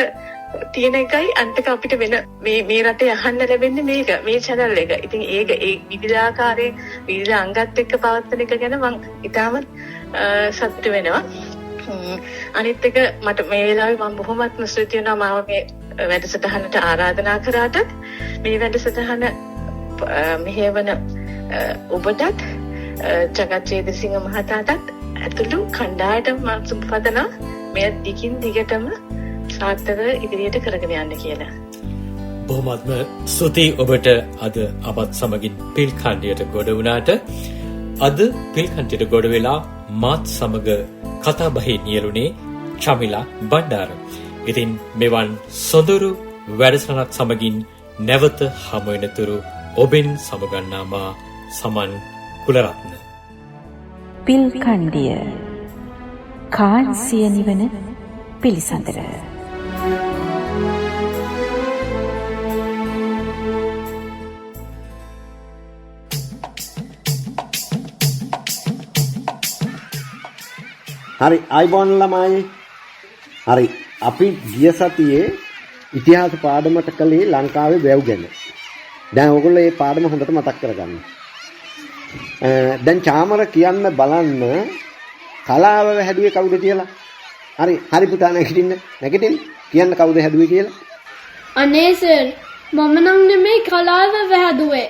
තියෙන එකයි අන්තික අපිට වෙන මේ රටේ අහන්න ලැබෙන්නේ මේ channel එක. ඉතින් ඒක ඒ විවිධාකාරයේ විවිධ අංගات එක්ක පවත්වන එක ගැන මම ඉතාමත් සතුටු වෙනවා. අනිත් එක මට මේ වෙලාවේ මම බොහොමත්ම ස්තුති වෙනවා මාව මේ වැඩසටහනට ආරාධනා කරාටත් මේ වැඩසටහන මෙහෙවන ඔබටත් ජගත් ජයසිංහ මහතාටත් ඇතුළු කණ්ඩායමට මම සුබපතනවා මෙය දිගින් දිගටම සාර්ථකව ඉදිරියට කරගෙන යන්න කියලා. බොහොමත්ම ස්තුතියි ඔබට අද අපත් සමගින් පිල් කණ්ඩියට ගොඩ වුණාට. අද පිල් කණ්ඩියට ගොඩ වෙලා මාත් සමග කතා බහේ නියලුනේ චමිලා බණ්ඩාර. ඉතින් මෙවන් සොඳුරු වැඩසටහනක් සමගින් නැවත හමු වෙනතුරු ඔබෙන් සමගන්නා මා සමන් කුලරත්න. පිල් කණ්ඩිය කාන්සිය නිවන පිළිසඳර. හරි අයිබෝන් ළමයි. හරි අපි ගිය සතියේ ඉතිහාස පාඩමට කළේ ලංකාවේ වැව් ගැන. දැන් ඔයගොල්ලෝ මේ පාඩම හොඳට මතක් කරගන්න. දැන් චාමර කියන්න බලන්න කලාව හැදුවේ කවුද කියලා. හරි පුතා නැගිටින්න. කියන්න කවුද හැදුවේ කියලා. අනේ සර් මම නම් නෙමෙයි කලාව හැදුවේ.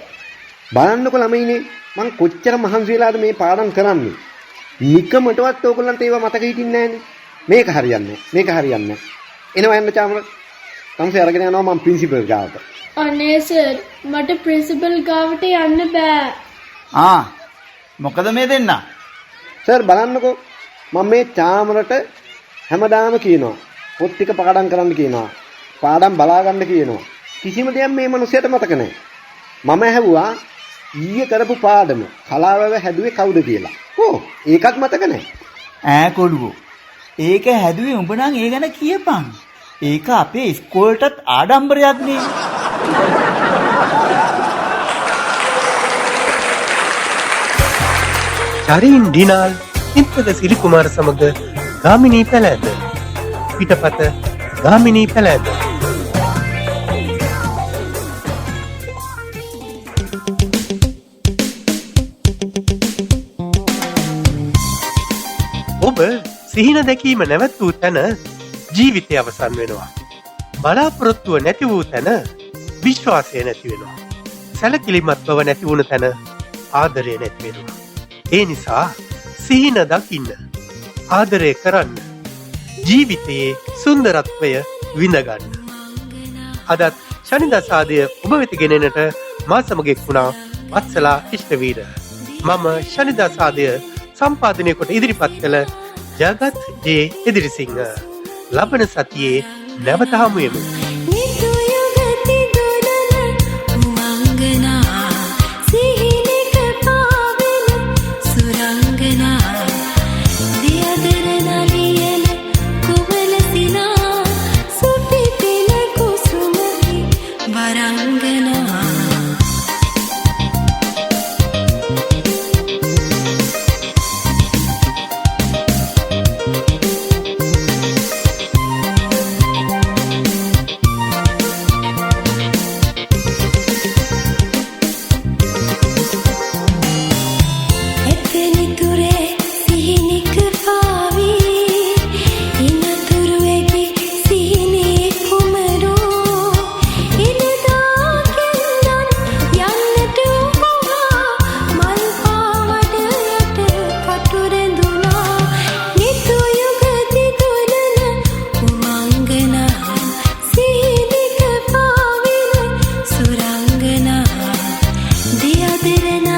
බලන්නකො ළමයිනේ මං කොච්චර මහන්සි වෙලාද මේ පාඩම් කරන්නේ. නිකමටවත් ඕගොල්ලන්ට ඒවා මතක හිටින්නේ නැහනේ. මේක හරියන්නේ. එනවා යන්න චාමර. තමසේ අරගෙන යනවා මම ප්‍රින්සිපල් ගාවට. අනේ සර් මට ප්‍රින්සිපල් ගාවට යන්න බෑ. මොකද මේ දෙන්න? සර් බලන්නකෝ මම මේ චාමරට හැමදාම කියනවා පොත් ටික පාඩම් කරන්න කියනවා. පාඩම් බලා ගන්න කියනවා. කිසිම දෙයක් මේ මිනිහයට මතක නැහැ. මම ඇහුවා ඊයේ කරපු පාඩම කලාවව හැදුවේ කවුද කියලා. ඒකත් මතක නැහැ. කොළුවෝ. ඒක හැදුවේ උඹ නම් ඒ ගැන කියපන්. ඒක අපේ ඉස්කෝලේටත් ආඩම්බරයක් නේ. චරින් ඩිනාල් ඉන්පද සිරි කුමාර සමග ගාමිණී පැලෑද. පිටපත ගාමිණී පැලෑද. ඔබ සිහින දැකීම නැවැත් වූ තැන ජීවිතය අවසන් වෙනවා. බලාපොරොත්තුව නැති වූ තැන විශ්වාසය නැති වෙනවා. සැලකිලිමත් බව නැති වුණ තැන ආදරය නැති වෙනවා. ඒ නිසා සිහින දකින්න, ආදරය කරන්න, ජීවිතයේ සුන්දරත්වය විඳගන්න. අදත් ශනිදසාදය ඔබ වෙත ගෙනෙනට මා සමග එක්වුණා වත්සලා ඉෂ්ටවීර. මම ශනිදසාදය සම්පාදනය කොට ඉදිරිපත් කළ ජගත් ජේ එදිරිසිංහ. ලබන සතියේ නැවත හමුවෙමු. Did